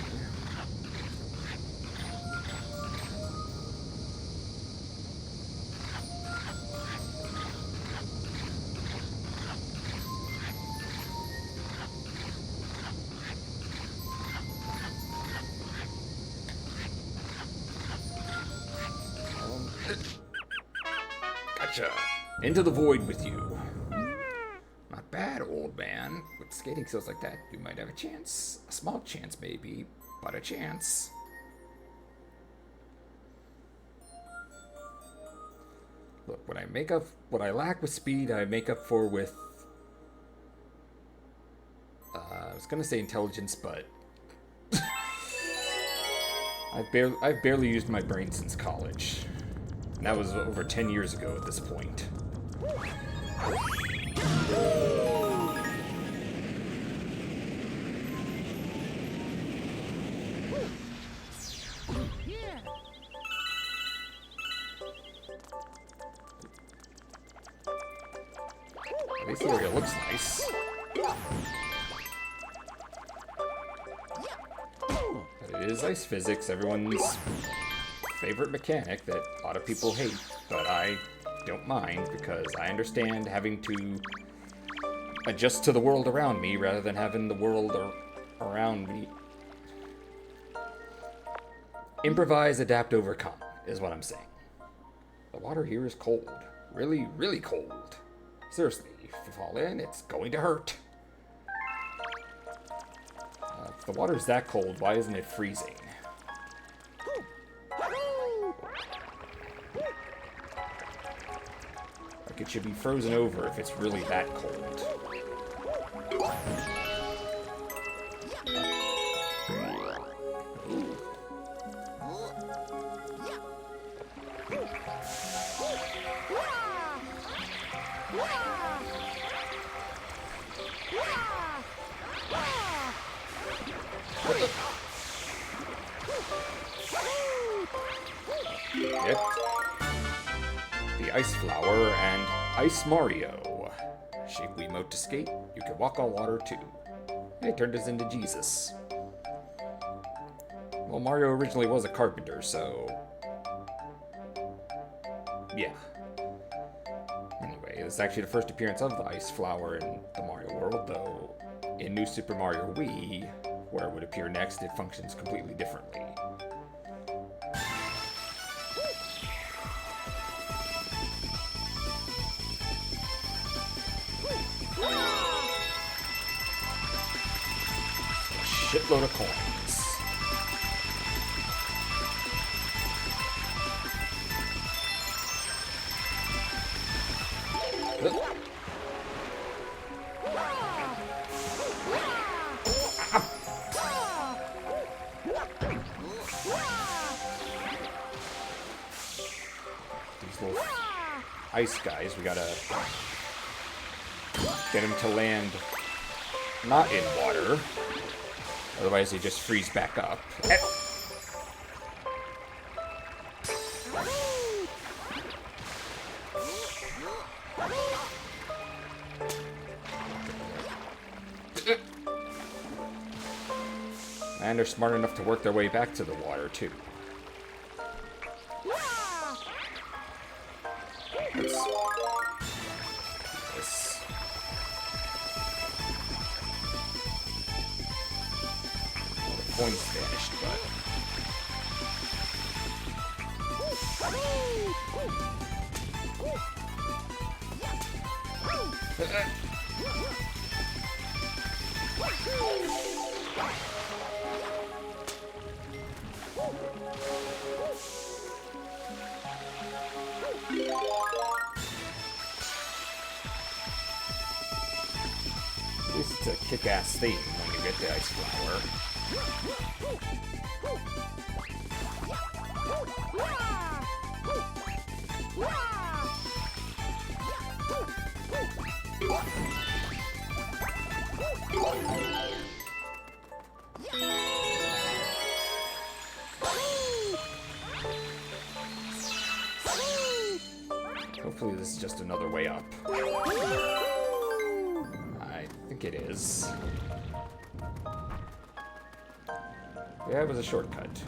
Gotcha. Into the void with you. Not bad, old man. With skating skills like that, you might have a chance. A small chance, maybe, but a chance. Look, what I lack with speed, I make up for with. I was gonna say intelligence, but I've barely used my brain since college. And that was over 10 years ago at this point. At least the area looks nice. But it is ice physics, everyone's favorite mechanic that a lot of people hate, but I don't mind because I understand having to adjust to the world around me rather than having the world around me. Improvise, adapt, overcome is what I'm saying. The water here is cold. Really, really cold. Seriously, if you fall in, it's going to hurt. If the water's that cold, why isn't it freezing? Like, it should be frozen over if it's really that cold. Get the Ice Flower and Ice Mario. Shape Wiimote to skate. You can walk on water too. They turned us into Jesus. Well, Mario originally was a carpenter, so yeah. Anyway, this is actually the first appearance of the Ice Flower in the Mario world, though in New Super Mario Wii, where it would appear next, it functions completely differently. shitload of coins. These little ice guys, we gotta get him to land not in water. Otherwise they just freeze back up. And they're smart enough to work their way back to the water, too. Let's do this. Well, the coins vanished, but... At least it's a kick-ass theme when you get the ice flower. Hopefully this is just another way up. I think it is. Yeah, it was a shortcut.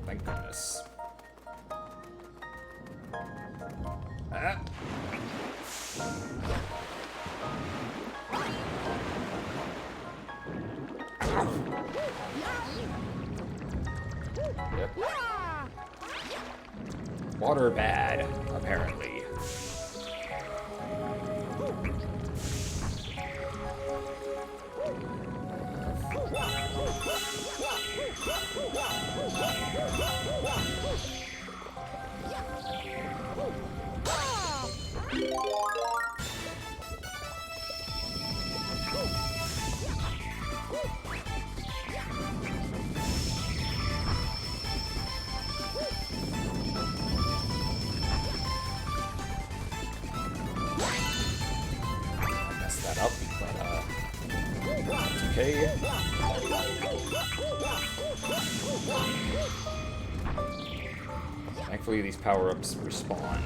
Thank goodness. Ah. Yep. Water bad, apparently. Up, but it's okay. Thankfully, these power-ups respawn.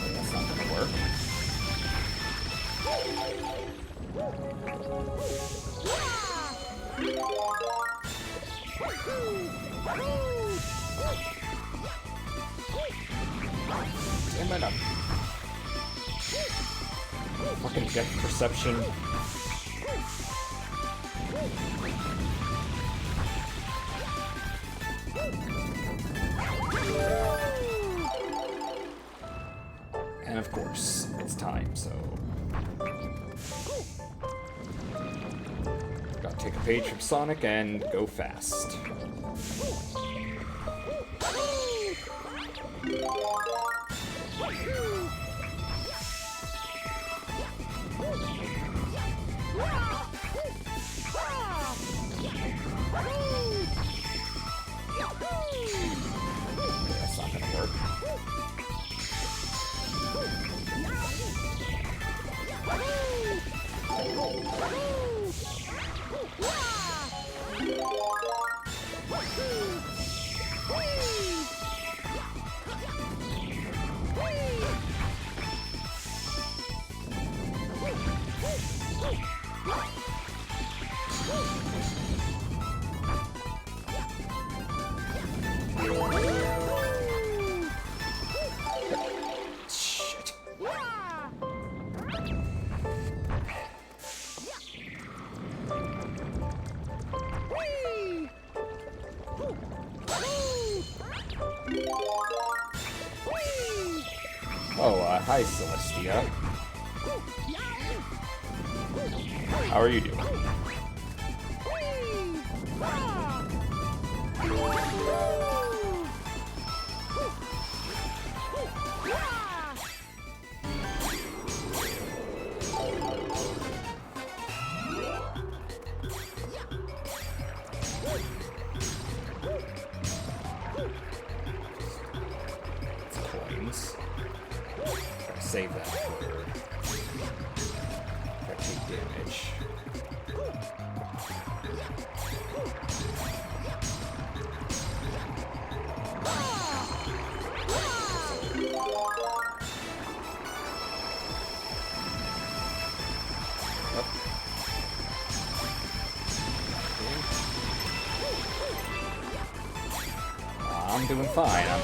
That's not gonna work. Damn it up. Fucking depth perception. And of course, it's time, so... Gotta take a page from Sonic and go fast. That's not gonna work. Oh, hi, Celestia. How are you doing? Coins. Gotta save that for if I take damage. Yep. I'm doing fine. I'm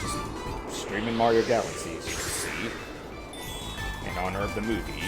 just streaming Mario Galaxy, as you can see, in honor of the movie.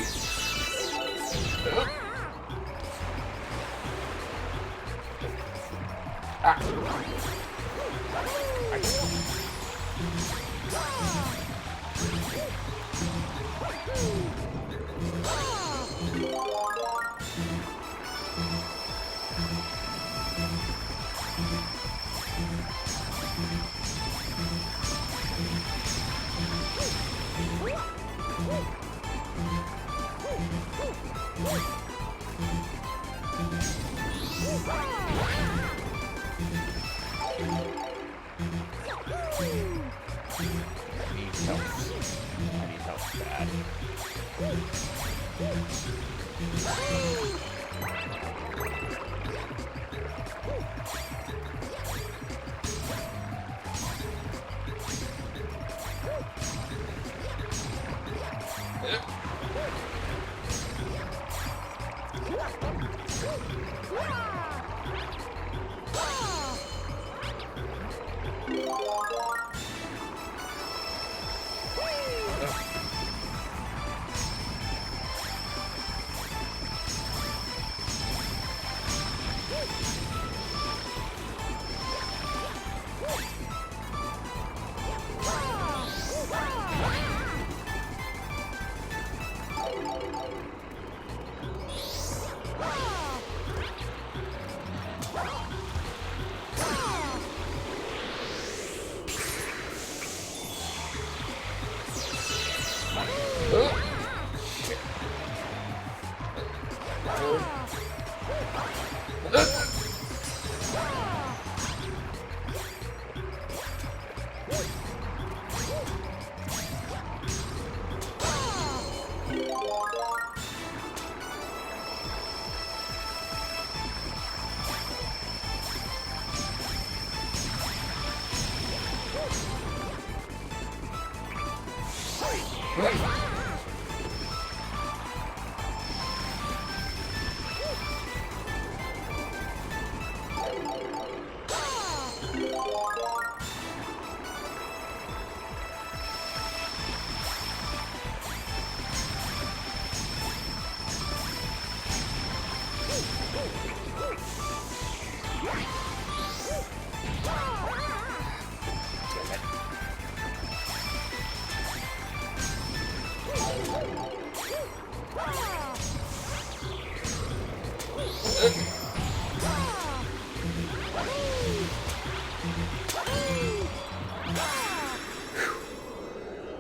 I need help bad.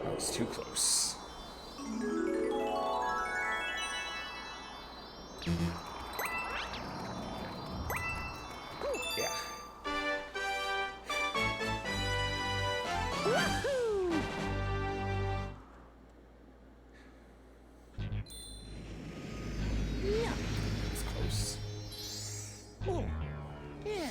That was too close. Yeah. It's close. Oh, yeah.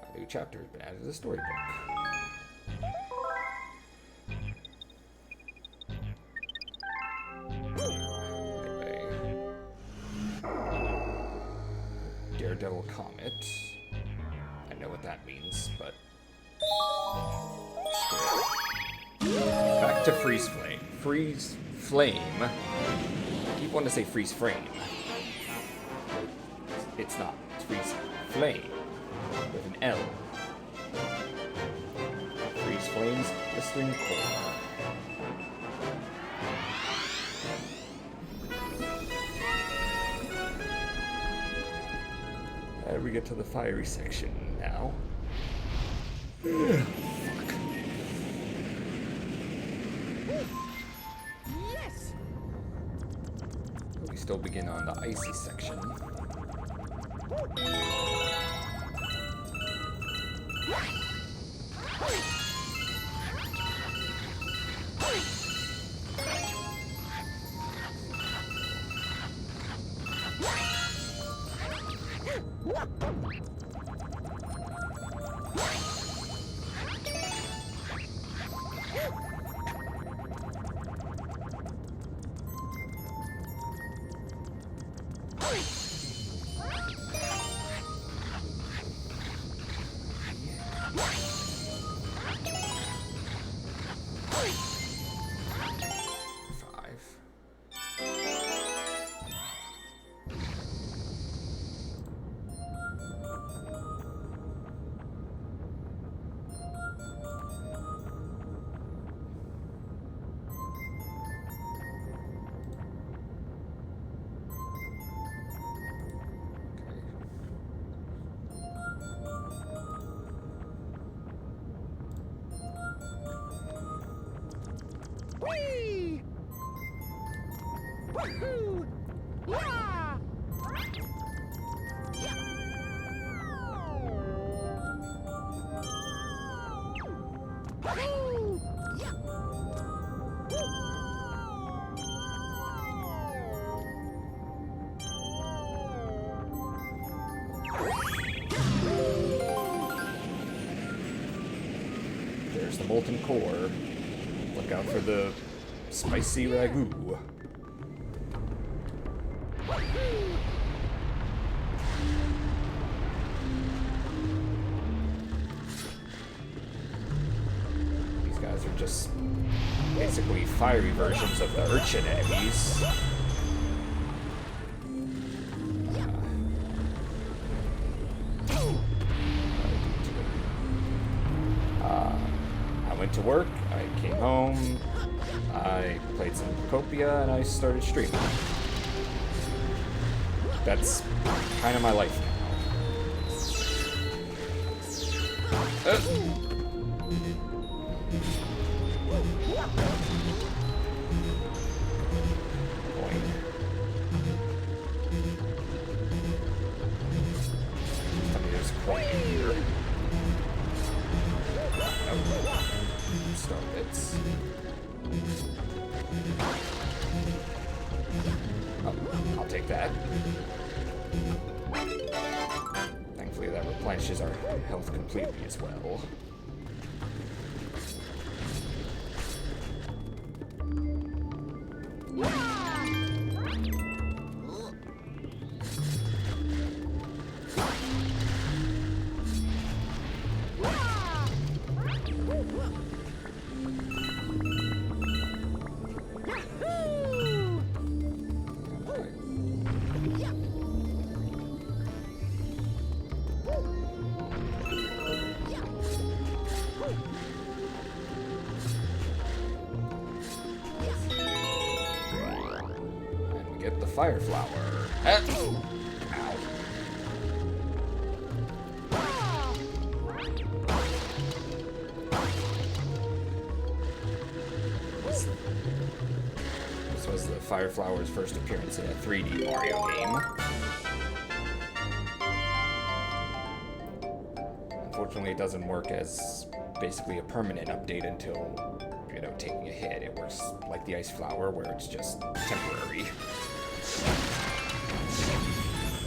A new chapter has been added to the storybook. Daredevil Comet. I know what that means, but back to Freeze Flame. Freeze Flame. I keep keep wanting to say freeze frame. It's not. It's freeze flame with an L. Freeze flames, blistering core. And we get to the fiery section now. Yes. We still begin on the icy section. Whee! Woohoo! Yeah! Woohoo! There's the molten core. Look out for the spicy ragu. These guys are just basically fiery versions of the urchin enemies. I went to work, I came home, I played some Copia, and I started streaming. That's kind of my life now. Boing. Tell me there's a coin here. Oh. Star bits. Oh, I'll take that. Thankfully that replenishes our health completely as well. Get the fire flower. Ow. This was the fire flower's first appearance in a 3D Mario game. Unfortunately, it doesn't work as basically a permanent update until, you know, taking a hit. It works like the ice flower, where it's just temporary.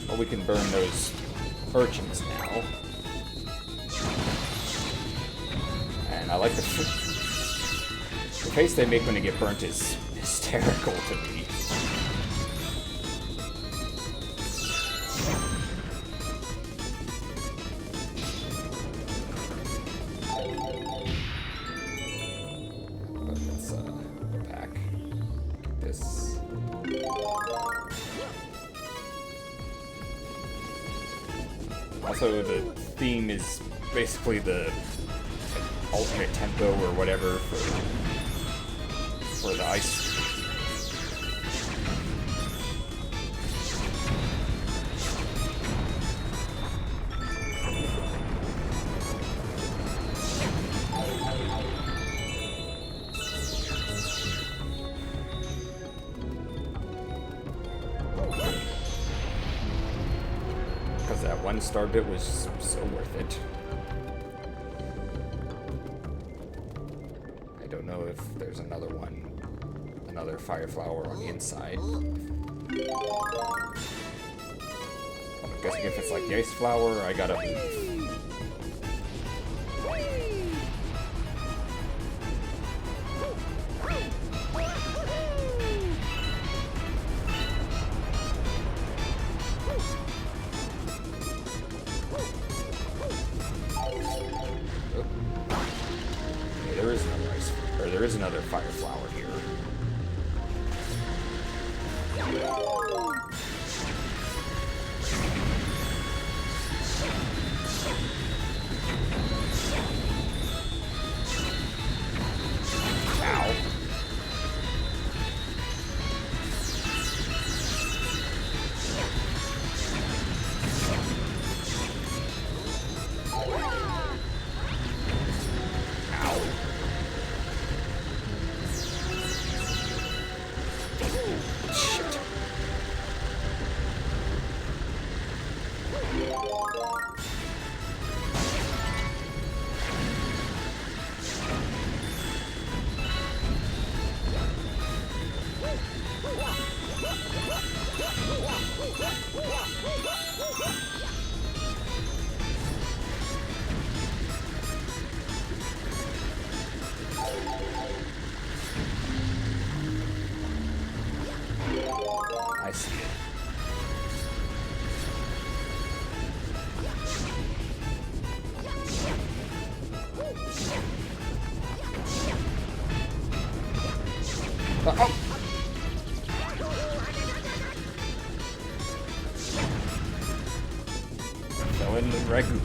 Well, we can burn those urchins now. And I like the face they make when they get burnt is hysterical to me. But let's go back. Get this. Also, the theme is basically the alternate tempo or whatever for the ice. Because that 1-star bit was so worth it. I don't know if there's another one, another fire flower on the inside. I'm guessing if it's like the ice flower, I gotta move. There is another fire flower here. Ow. I see it. Uh-oh! Fell in the ragu.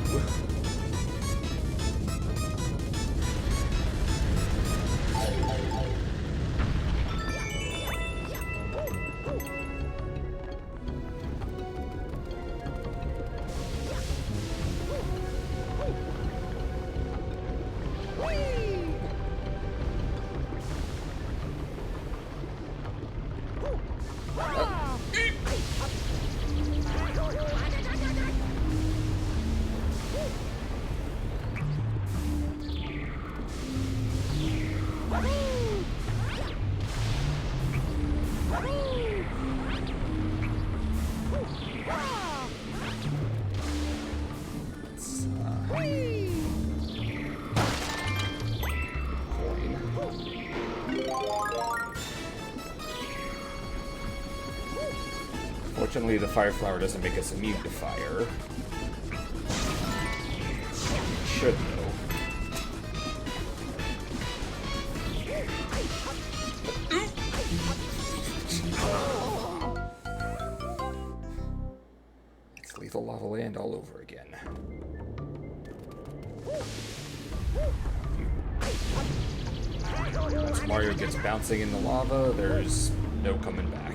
Fortunately, the fire flower doesn't make us immune to fire. Should, though. It's lethal lava land all over again. Once Mario gets bouncing in the lava, there's no coming back.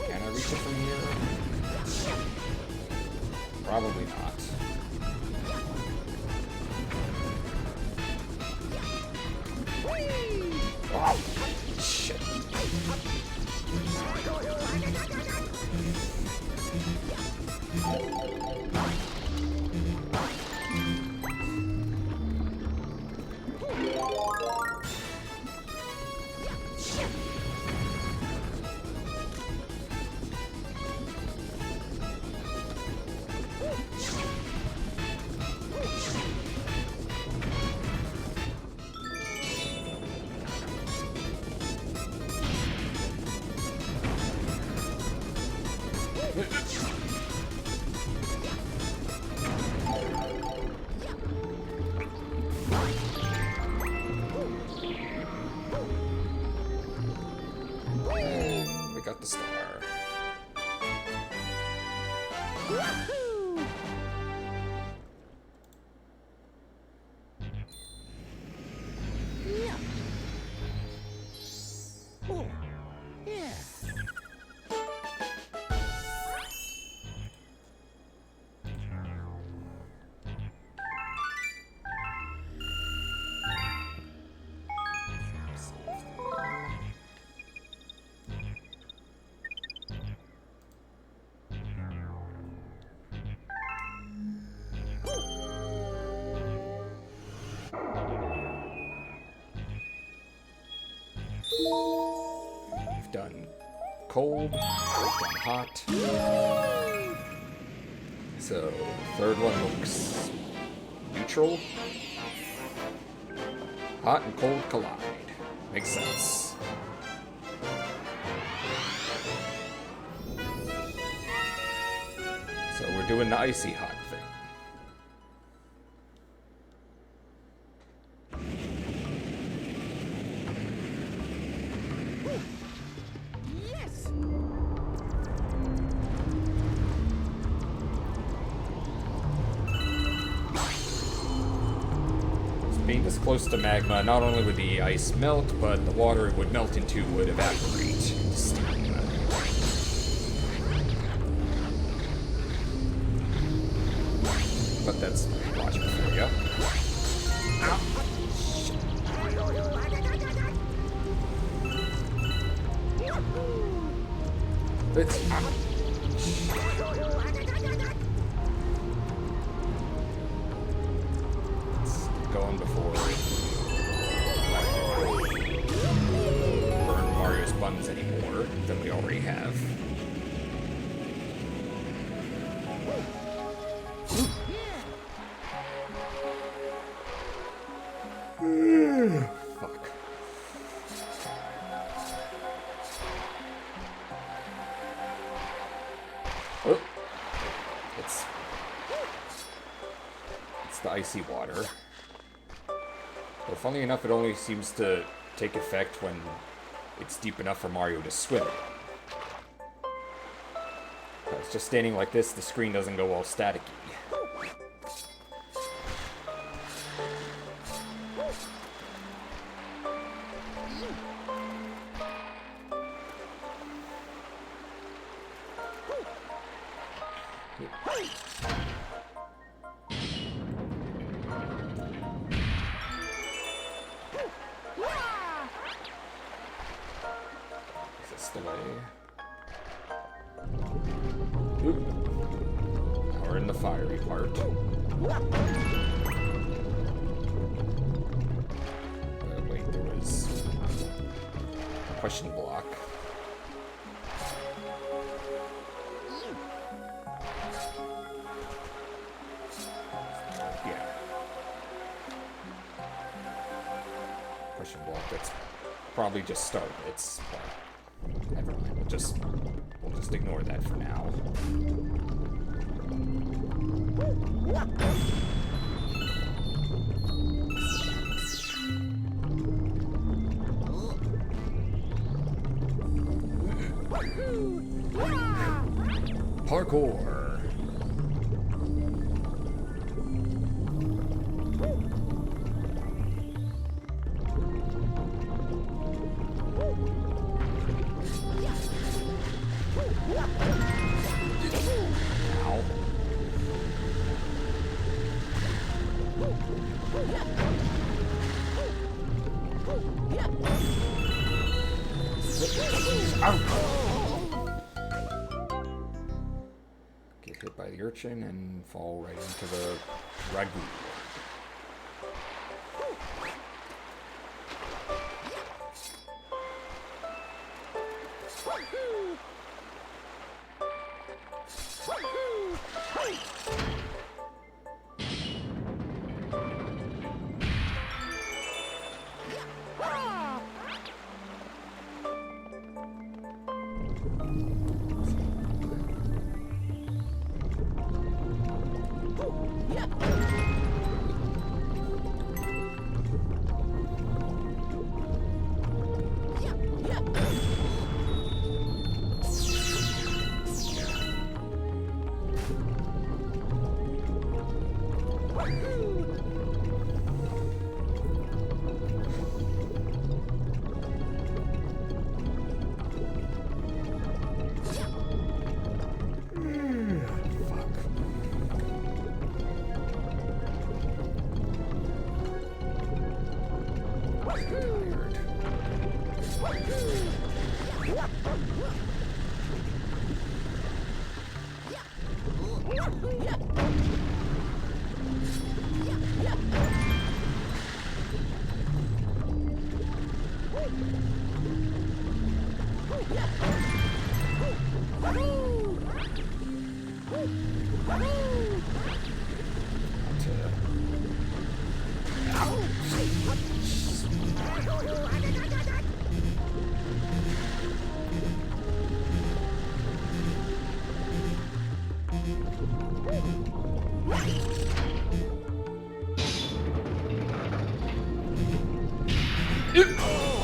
Can I reach it from here? Probably not. Oh, shit. And we got the star. Wahoo! Yeah. Oh, yeah. We've done cold, we've done hot. So, third one looks neutral. Hot and cold collide. Makes sense. So we're doing the icy hot thing. Yes. Being this close to magma, not only would the ice melt, but the water it would melt into would evaporate into steam. But that's logic for you. It's going before burn Mario's buns anymore than we already have. Fuck. Oh. It's the icy water. But funny enough, it only seems to take effect when it's deep enough for Mario to swim in. It's just standing like this, the screen doesn't go all staticky. Is this the way? Oop. Now we're in the fiery part. Wait, there was a question block. Yeah. Question block that's probably just start bits, but never mind. We'll just ignore that for now. Parkour. Ow. Get hit by the urchin and fall right into the ragu.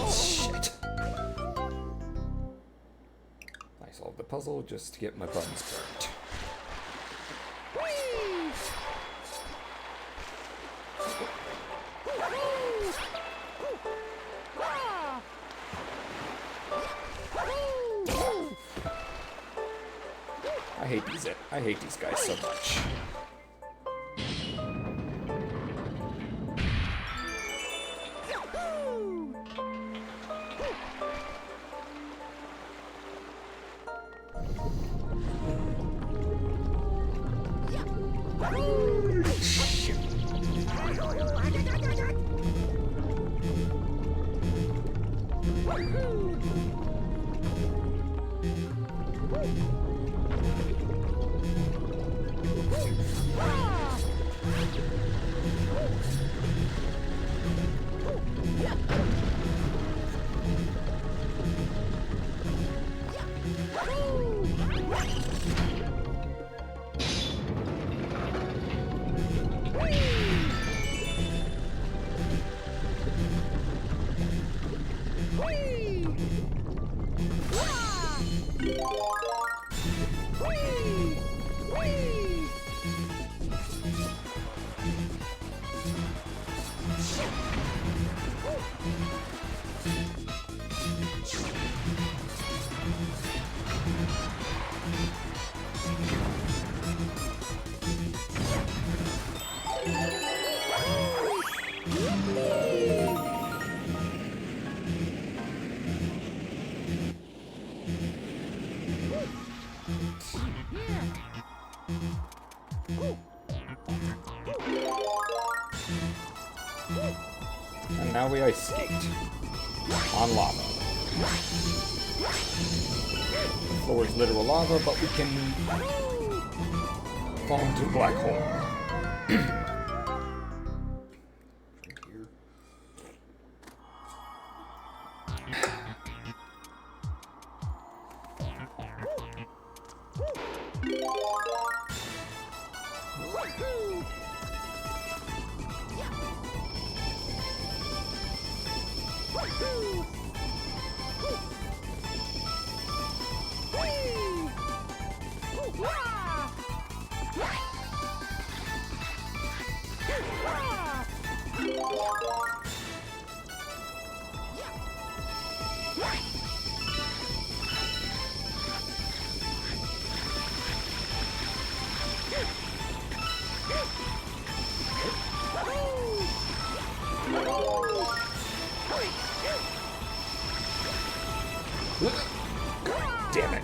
Shit. I solved the puzzle just to get my buttons burnt. I hate these guys so much. And now we ice skate on lava. The floor is literal lava, but we can fall into a black hole. God damn it.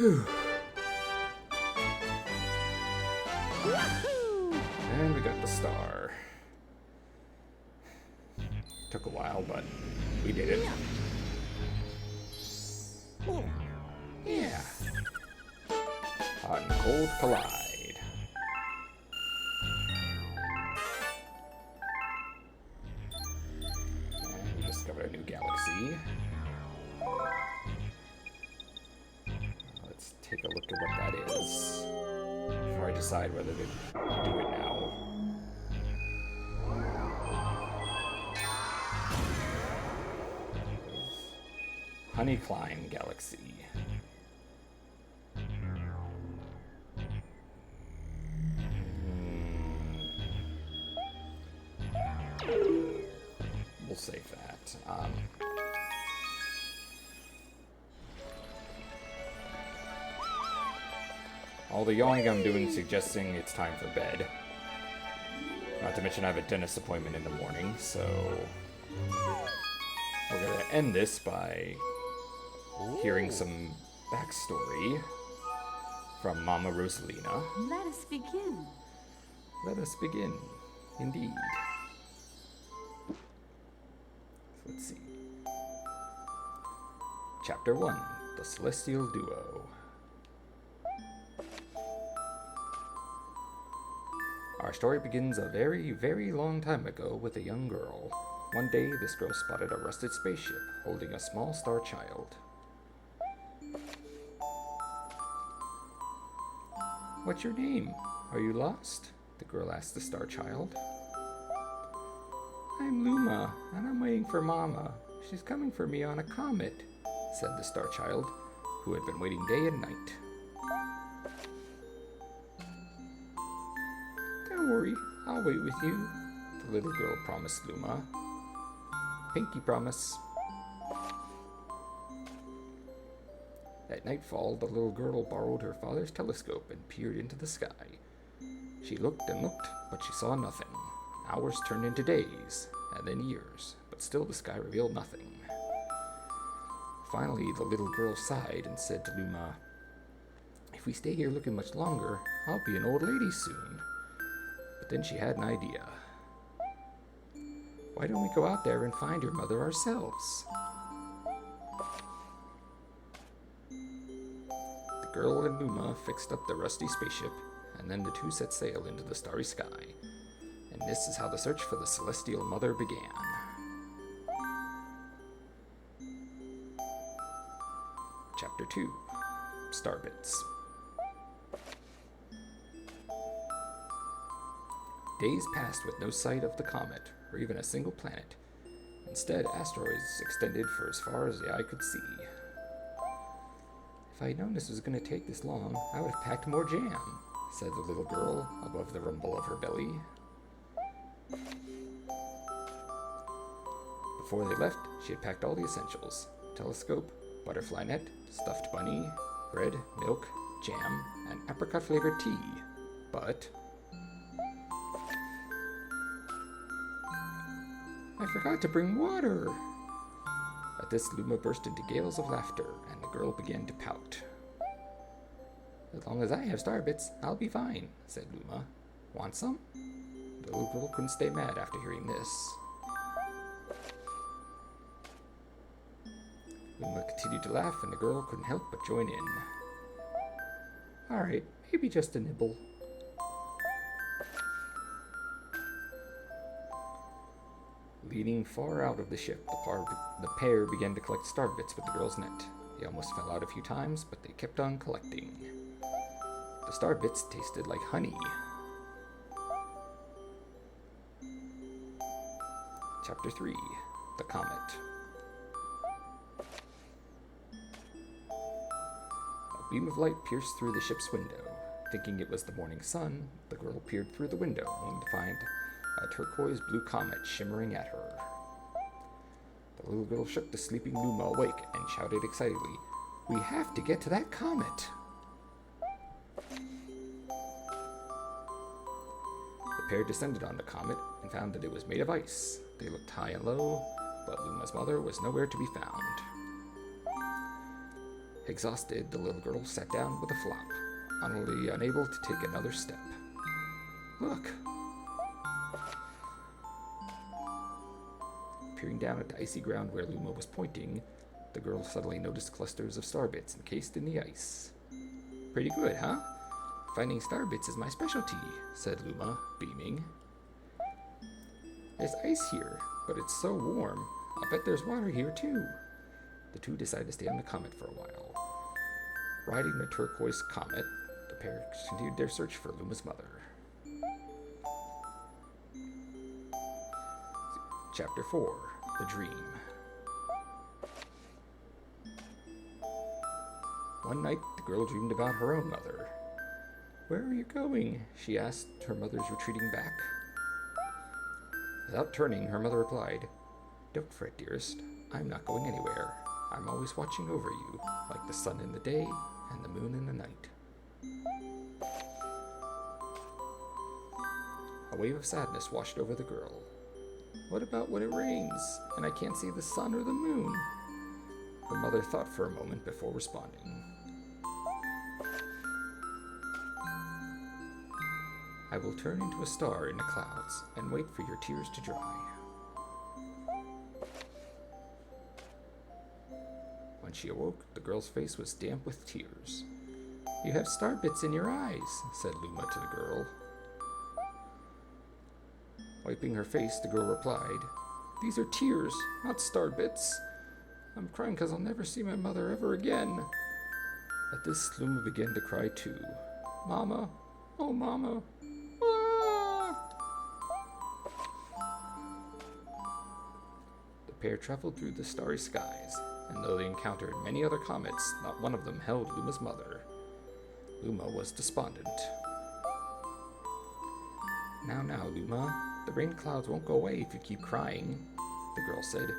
Whew. And we got the star. Took a while, but we did it. Yeah. Hot and cold collide. And we discovered a new galaxy. Let's take a look at what that is. before I decide whether to do it now. Honeycline Galaxy. We'll save that. All the yawning I'm doing is suggesting it's time for bed. Not to mention I have a dentist appointment in the morning, so we're gonna end this by hearing some backstory from Mama Rosalina. Let us begin. Let us begin, indeed. So let's see. Chapter 1, The Celestial Duo. Our story begins a very, very long time ago with a young girl. One day, this girl spotted a rusted spaceship holding a small star child. What's your name? Are you lost? The girl asked the star child. I'm Luma, and I'm waiting for Mama. She's coming for me on a comet, said the star child, who had been waiting day and night. Don't worry, I'll wait with you, the little girl promised Luma. Pinky promise. At nightfall, the little girl borrowed her father's telescope and peered into the sky. She looked and looked, but she saw nothing. Hours turned into days, and then years, but still the sky revealed nothing. Finally, the little girl sighed and said to Luma, If we stay here looking much longer, I'll be an old lady soon. But then she had an idea. Why don't we go out there and find your mother ourselves? The girl and Luma fixed up the rusty spaceship, and then the two set sail into the starry sky. And this is how the search for the celestial mother began. Chapter 2, Starbits. Days passed with no sight of the comet, or even a single planet. Instead, asteroids extended for as far as the eye could see. If I had known this was going to take this long, I would have packed more jam, said the little girl above the rumble of her belly. Before they left, she had packed all the essentials: telescope, butterfly net, stuffed bunny, bread, milk, jam, and apricot-flavored tea. But I forgot to bring water. At this, Luma burst into gales of laughter, and the girl began to pout. As long as I have starbits, I'll be fine, said Luma. Want some? The little girl couldn't stay mad after hearing this. Luma continued to laugh, and the girl couldn't help but join in. All right, maybe just a nibble. Leaning far out of the ship, the pair began to collect starbits with the girl's net. They almost fell out a few times, but they kept on collecting. The starbits tasted like honey. Chapter 3, The Comet. A beam of light pierced through the ship's window. Thinking it was the morning sun, the girl peered through the window, only to find a turquoise blue comet shimmering at her. The little girl shook the sleeping Luma awake and shouted excitedly, We have to get to that comet! The pair descended on the comet and found that it was made of ice. They looked high and low, but Luma's mother was nowhere to be found. Exhausted, the little girl sat down with a flop, utterly unable to take another step. Look! Peering down at the icy ground where Luma was pointing, the girl suddenly noticed clusters of starbits encased in the ice. Pretty good, huh? Finding starbits is my specialty, said Luma, beaming. There's ice here, but it's so warm. I'll bet there's water here too. The two decided to stay on the comet for a while. Riding the turquoise comet, the pair continued their search for Luma's mother. Chapter 4, The Dream. One night, the girl dreamed about her own mother. "Where are you going?" she asked her mother's retreating back. Without turning, her mother replied, "Don't fret, dearest. I'm not going anywhere. I'm always watching over you, like the sun in the day and the moon in the night." A wave of sadness washed over the girl. "What about when it rains, and I can't see the sun or the moon?" Her mother thought for a moment before responding. "I will turn into a star in the clouds and wait for your tears to dry." When she awoke, the girl's face was damp with tears. "You have star bits in your eyes," said Luma to the girl. Wiping her face, the girl replied, "These are tears, not star bits. I'm crying because I'll never see my mother ever again." At this, Luma began to cry too. "Mama, oh Mama, ah!" The pair traveled through the starry skies, and though they encountered many other comets, not one of them held Luma's mother. Luma was despondent. Now, Luma, the rain clouds won't go away if you keep crying," the girl said,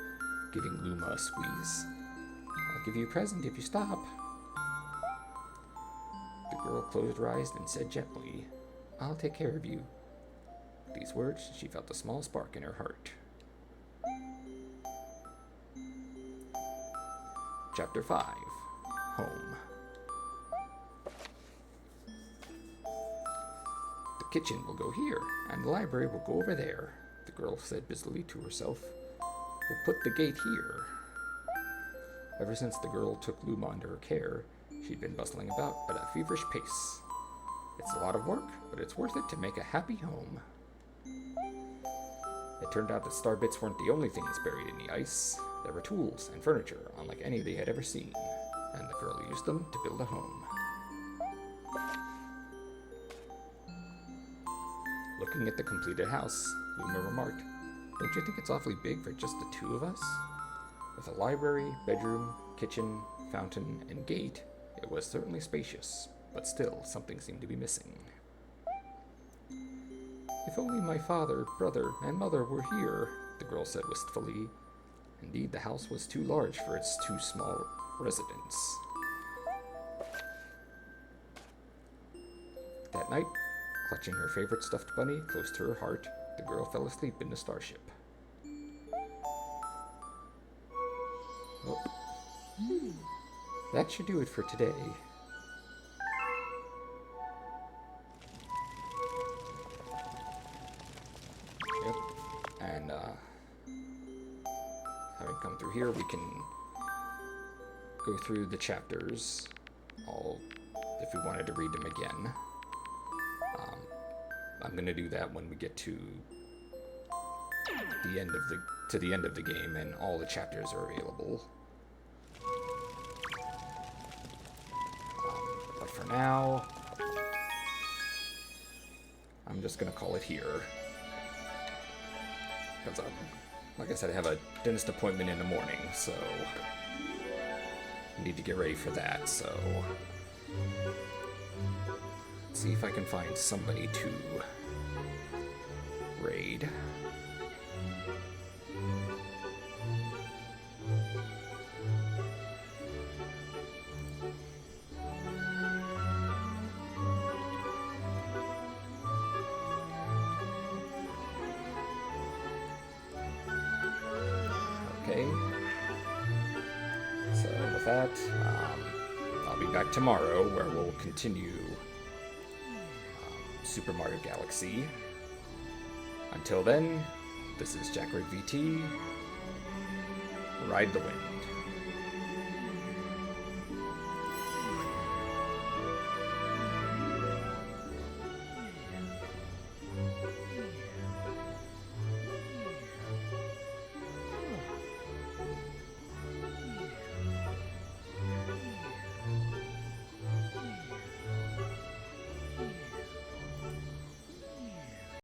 giving Luma a squeeze. "I'll give you a present if you stop." The girl closed her eyes and said gently, "I'll take care of you." With these words, she felt a small spark in her heart. Chapter 5, Home. "The kitchen will go here, and the library will go over there," the girl said busily to herself. "We'll put the gate here." Ever since the girl took Luma under her care, she'd been bustling about at a feverish pace. It's a lot of work, but it's worth it to make a happy home. It turned out that star bits weren't the only things buried in the ice. There were tools and furniture unlike any they had ever seen, and the girl used them to build a home. Looking at the completed house, Luma remarked, "Don't you think it's awfully big for just the two of us?" With a library, bedroom, kitchen, fountain, and gate, it was certainly spacious, but still something seemed to be missing. "If only my father, brother, and mother were here," the girl said wistfully. Indeed, the house was too large for its too small residence. That night, clutching her favorite stuffed bunny close to her heart, the girl fell asleep in the starship. Well, that should do it for today. Yep, and having come through here, we can go through the chapters, all if we wanted to read them again. I'm going to do that when we get to the end of the game, and all the chapters are available. But for now, I'm just going to call it here. Because, like I said, I have a dentist appointment in the morning, so I need to get ready for that, so let's see if I can find somebody to raid. Okay. So with that, I'll be back tomorrow where we'll continue Super Mario Galaxy. Until then, this is Jack Rig VT. Ride the wind.